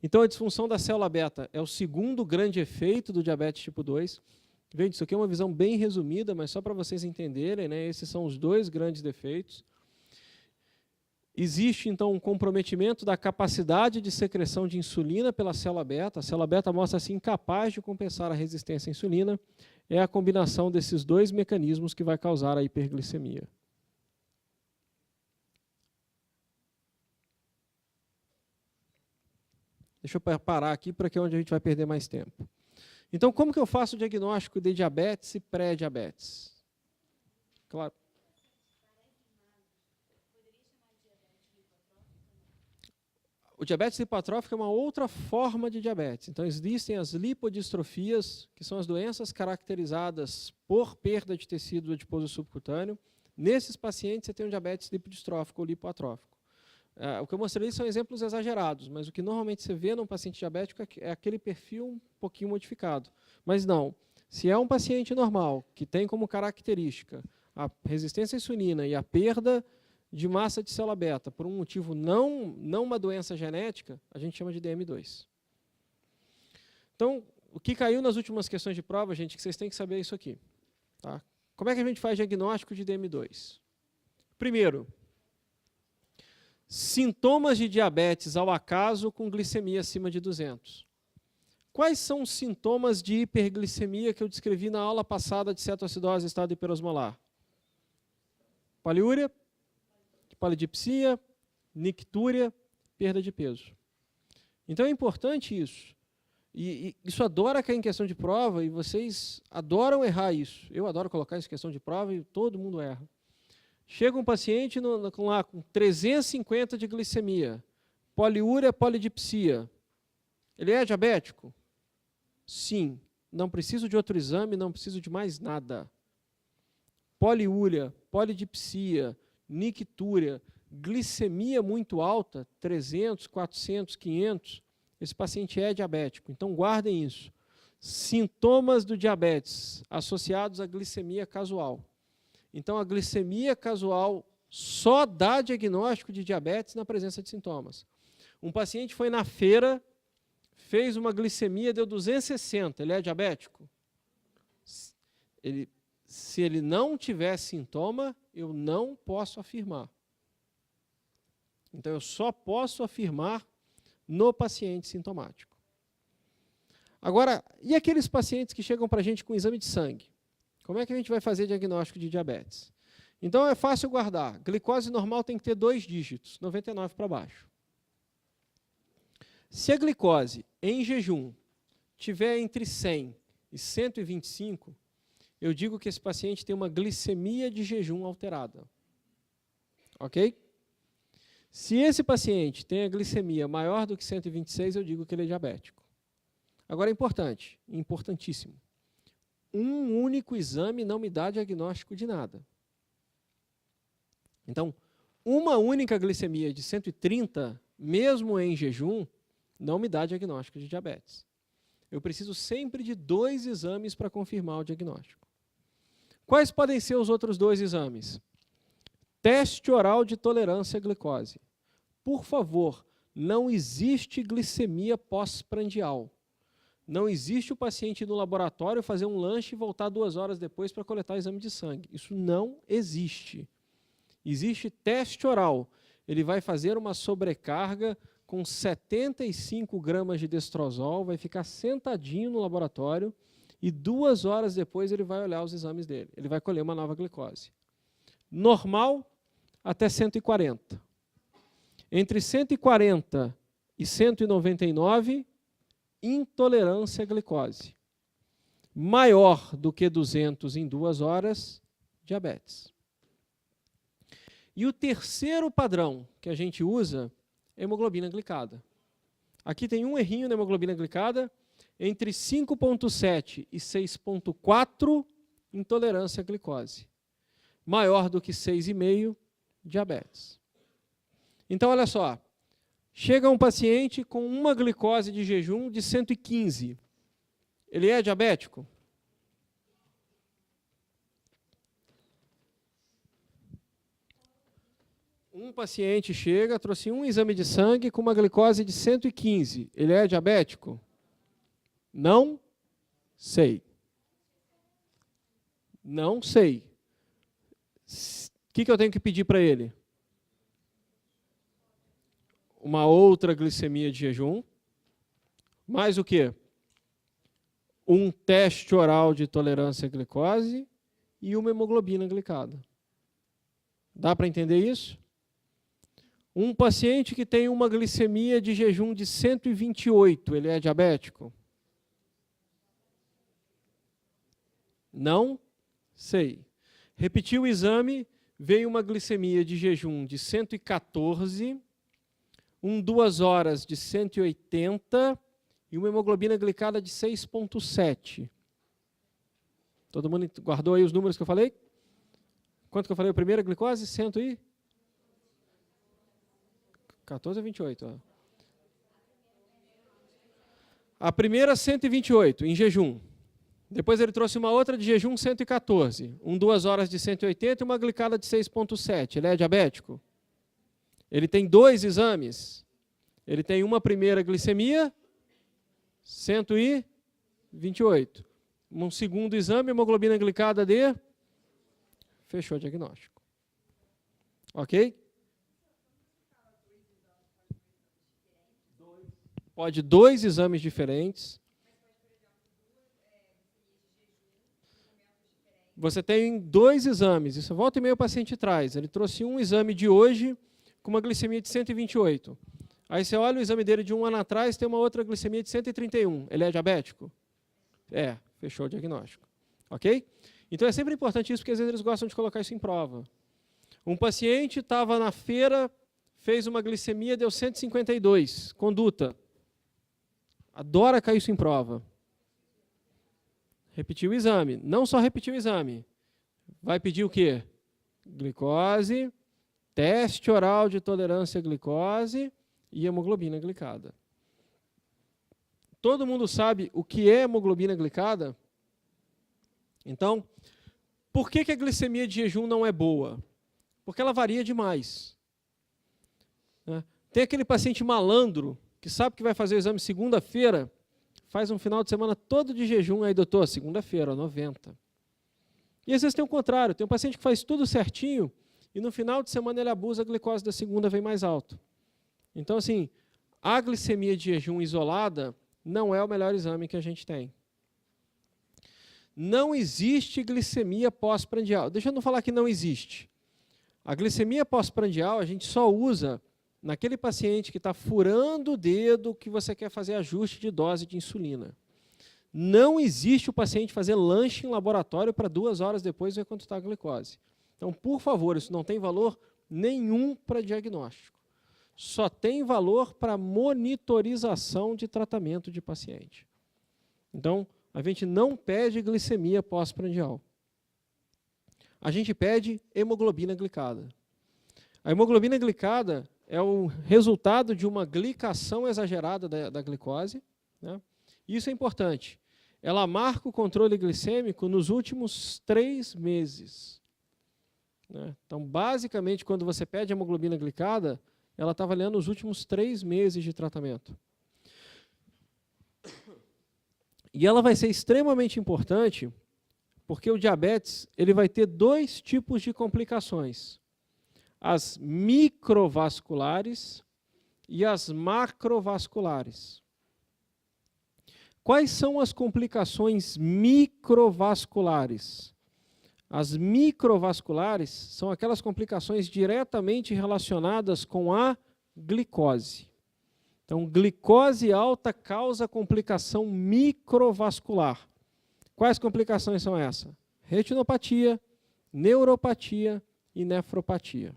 Então, a disfunção da célula beta é o segundo grande efeito do diabetes tipo 2. Veja, isso aqui é uma visão bem resumida, mas só para vocês entenderem, né, esses são os dois grandes defeitos. Existe, então, um comprometimento da capacidade de secreção de insulina pela célula beta. A célula beta mostra-se incapaz de compensar a resistência à insulina. É a combinação desses dois mecanismos que vai causar a hiperglicemia. Deixa eu parar aqui, porque é onde a gente vai perder mais tempo. Então, como que eu faço o diagnóstico de diabetes e pré-diabetes? Claro. O diabetes lipotrófico é uma outra forma de diabetes. Então, existem as lipodistrofias, que são as doenças caracterizadas por perda de tecido adiposo subcutâneo. Nesses pacientes, você tem um diabetes lipodistrófico ou lipotrófico. O que eu mostrei são exemplos exagerados, mas o que normalmente você vê num paciente diabético é aquele perfil um pouquinho modificado. Mas não, se é um paciente normal, que tem como característica a resistência à insulina e a perda de massa de célula beta, por um motivo não uma doença genética, a gente chama de DM2. Então, o que caiu nas últimas questões de prova, gente, que vocês têm que saber isso aqui. Tá? Como é que a gente faz diagnóstico de DM2? Primeiro, sintomas de diabetes ao acaso com glicemia acima de 200. Quais são os sintomas de hiperglicemia que eu descrevi na aula passada de cetoacidose e estado hiperosmolar? Poliúria, polidipsia, nictúria, perda de peso. Então é importante isso. E isso adora cair em questão de prova e vocês adoram errar isso. Eu adoro colocar isso em questão de prova e todo mundo erra. Chega um paciente com 350 de glicemia, poliúria, polidipsia. Ele é diabético? Sim. Não preciso de outro exame, não preciso de mais nada. Poliúria, polidipsia, nictúria, glicemia muito alta, 300, 400, 500, esse paciente é diabético. Então, guardem isso. Sintomas do diabetes associados à glicemia casual. Então, a glicemia casual só dá diagnóstico de diabetes na presença de sintomas. Um paciente foi na feira, fez uma glicemia, deu 260, ele é diabético? Se ele não tiver sintoma, eu não posso afirmar. Então, eu só posso afirmar no paciente sintomático. Agora, e aqueles pacientes que chegam para a gente com exame de sangue? Como é que a gente vai fazer diagnóstico de diabetes? Então, é fácil guardar. Glicose normal tem que ter 2 dígitos, 99 para baixo. Se a glicose em jejum tiver entre 100 e 125, eu digo que esse paciente tem uma glicemia de jejum alterada. Ok? Se esse paciente tem a glicemia maior do que 126, eu digo que ele é diabético. Agora é importante, importantíssimo. Um único exame não me dá diagnóstico de nada. Então, uma única glicemia de 130, mesmo em jejum, não me dá diagnóstico de diabetes. Eu preciso sempre de 2 exames para confirmar o diagnóstico. Quais podem ser os outros 2 exames? Teste oral de tolerância à glicose. Por favor, não existe glicemia pós-prandial. Não existe o paciente ir no laboratório fazer um lanche e voltar 2 horas depois para coletar exame de sangue. Isso não existe. Existe teste oral. Ele vai fazer uma sobrecarga com 75 gramas de destrozol, vai ficar sentadinho no laboratório e 2 horas depois ele vai olhar os exames dele. Ele vai colher uma nova glicose. Normal até 140. Entre 140 e 199, intolerância à glicose. Maior do que 200 em 2 horas, diabetes. E o terceiro padrão que a gente usa é hemoglobina glicada. Aqui tem um errinho na hemoglobina glicada, entre 5,7 e 6,4, intolerância à glicose. Maior do que 6,5, diabetes. Então, olha só, chega um paciente com uma glicose de jejum de 115. Ele é diabético? Um paciente chega, trouxe um exame de sangue com uma glicose de 115. Ele é diabético? Não sei. Não sei. O que eu tenho que pedir para ele? Uma outra glicemia de jejum. Mais o quê? Um teste oral de tolerância à glicose e uma hemoglobina glicada. Dá para entender isso? Um paciente que tem uma glicemia de jejum de 128, ele é diabético? Não sei. Repetiu o exame, veio uma glicemia de jejum de 114, 2 horas de 180 e uma hemoglobina glicada de 6,7. Todo mundo guardou aí os números que eu falei? Quanto que eu falei? A primeira glicose? 14 a 28. Ó. A primeira, 128, em jejum. Depois ele trouxe uma outra de jejum, 114. 2 horas de 180 e uma glicada de 6,7. Ele é diabético? Ele tem 2 exames. Ele tem uma primeira glicemia, 128. Um segundo exame, hemoglobina glicada de... Fechou o diagnóstico. Ok? Pode 2 exames diferentes. Você tem 2 exames. Isso volta e meia o paciente traz. Ele trouxe um exame de hoje com uma glicemia de 128. Aí você olha o exame dele de um ano atrás, tem uma outra glicemia de 131. Ele é diabético? É, fechou o diagnóstico. Ok? Então é sempre importante isso, porque às vezes eles gostam de colocar isso em prova. Um paciente estava na feira, fez uma glicemia, deu 152, conduta. Adora cair isso em prova. Repetiu o exame. Não só repetiu o exame. Vai pedir o quê? Glicose, teste oral de tolerância à glicose e hemoglobina glicada. Todo mundo sabe o que é hemoglobina glicada? Então, por que a glicemia de jejum não é boa? Porque ela varia demais. Tem aquele paciente malandro que sabe que vai fazer o exame segunda-feira, faz um final de semana todo de jejum, aí, doutor, segunda-feira, 90. E às vezes tem o contrário, tem um paciente que faz tudo certinho e no final de semana ele abusa, a glicose da segunda vem mais alto. Então, assim, a glicemia de jejum isolada não é o melhor exame que a gente tem. Não existe glicemia pós-prandial. Deixa eu não falar que não existe. A glicemia pós-prandial a gente só usa naquele paciente que está furando o dedo que você quer fazer ajuste de dose de insulina. Não existe o paciente fazer lanche em laboratório para 2 horas depois ver quanto está a glicose. Então, por favor, isso não tem valor nenhum para diagnóstico. Só tem valor para monitorização de tratamento de paciente. Então, a gente não pede glicemia pós-prandial. A gente pede hemoglobina glicada. A hemoglobina glicada é o resultado de uma glicação exagerada da glicose. Né? Isso é importante. Ela marca o controle glicêmico nos últimos 3 meses. Né? Então, basicamente, quando você pede hemoglobina glicada, ela está avaliando os últimos 3 meses de tratamento. E ela vai ser extremamente importante porque o diabetes ele vai ter 2 tipos de complicações. As microvasculares e as macrovasculares. Quais são as complicações microvasculares? As microvasculares são aquelas complicações diretamente relacionadas com a glicose. Então, glicose alta causa complicação microvascular. Quais complicações são essas? Retinopatia, neuropatia e nefropatia.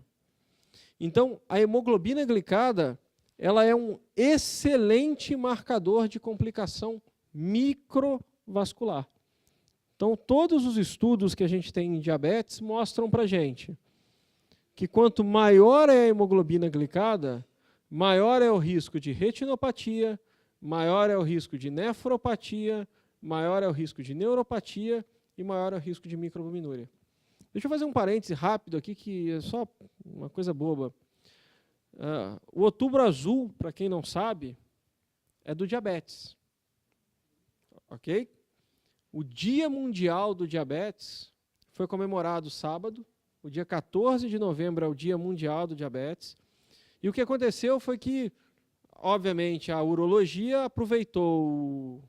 Então, a hemoglobina glicada, ela é um excelente marcador de complicação microvascular. Então, todos os estudos que a gente tem em diabetes mostram para a gente que quanto maior é a hemoglobina glicada, maior é o risco de retinopatia, maior é o risco de nefropatia, maior é o risco de neuropatia e maior é o risco de microalbuminúria. Deixa eu fazer um parêntese rápido aqui, que é só uma coisa boba. O Outubro Azul, para quem não sabe, é do diabetes. Ok? O Dia Mundial do Diabetes foi comemorado sábado. O dia 14 de novembro é o Dia Mundial do Diabetes. E o que aconteceu foi que, obviamente, a urologia aproveitou o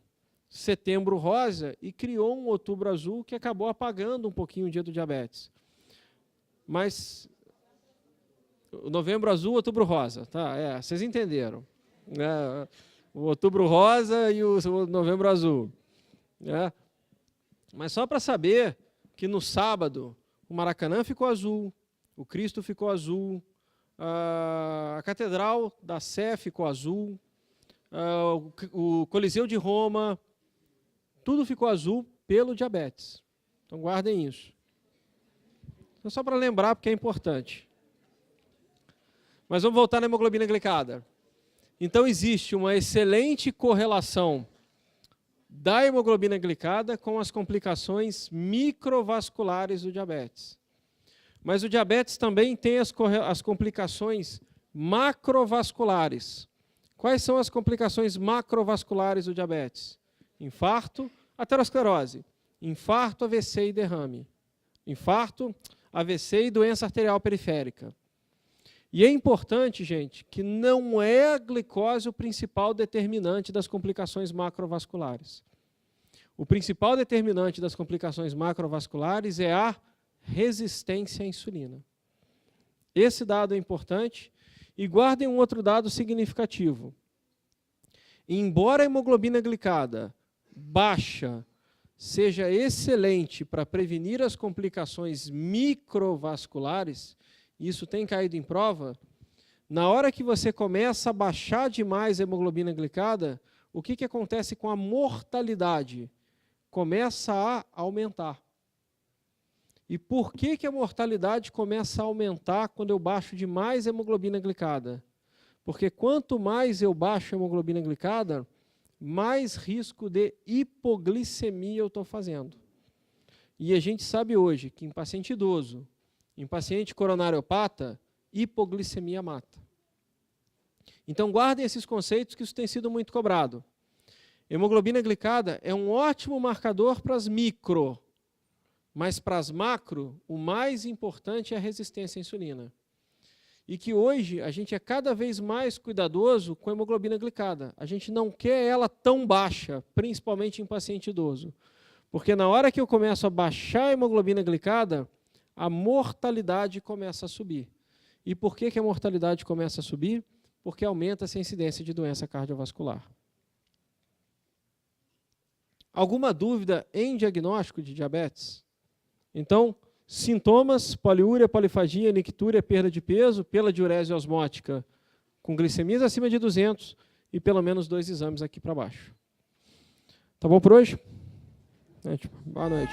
Setembro Rosa e criou um Outubro Azul que acabou apagando um pouquinho o Dia do Diabetes. Mas o Novembro Azul, Outubro Rosa, tá? Vocês entenderam. O Outubro Rosa e o Novembro Azul. Mas só para saber que no sábado o Maracanã ficou azul, o Cristo ficou azul, a Catedral da Sé ficou azul, o Coliseu de Roma, tudo ficou azul pelo diabetes. Então guardem isso. Então, só para lembrar, porque é importante. Mas vamos voltar na hemoglobina glicada. Então existe uma excelente correlação da hemoglobina glicada com as complicações microvasculares do diabetes. Mas o diabetes também tem as complicações macrovasculares. Quais são as complicações macrovasculares do diabetes? Infarto, aterosclerose, infarto, AVC e derrame. Infarto, AVC e doença arterial periférica. E é importante, gente, que não é a glicose o principal determinante das complicações macrovasculares. O principal determinante das complicações macrovasculares é a resistência à insulina. Esse dado é importante. E guardem um outro dado significativo. Embora a hemoglobina glicada baixa seja excelente para prevenir as complicações microvasculares, isso tem caído em prova, na hora que você começa a baixar demais a hemoglobina glicada, o que acontece com a mortalidade? Começa a aumentar. E por que a mortalidade começa a aumentar quando eu baixo demais a hemoglobina glicada? Porque quanto mais eu baixo a hemoglobina glicada, mais risco de hipoglicemia eu estou fazendo. E a gente sabe hoje que em paciente idoso, em paciente coronariopata, hipoglicemia mata. Então guardem esses conceitos, que isso tem sido muito cobrado. Hemoglobina glicada é um ótimo marcador para as micro, mas para as macro, o mais importante é a resistência à insulina. E que hoje a gente é cada vez mais cuidadoso com a hemoglobina glicada. A gente não quer ela tão baixa, principalmente em paciente idoso. Porque na hora que eu começo a baixar a hemoglobina glicada, a mortalidade começa a subir. E por que a mortalidade começa a subir? Porque aumenta essa incidência de doença cardiovascular. Alguma dúvida em diagnóstico de diabetes? Então, sintomas: poliúria, polifagia, nictúria, perda de peso, pela diurese osmótica com glicemias acima de 200 e pelo menos 2 exames aqui para baixo. Tá bom por hoje? Boa noite.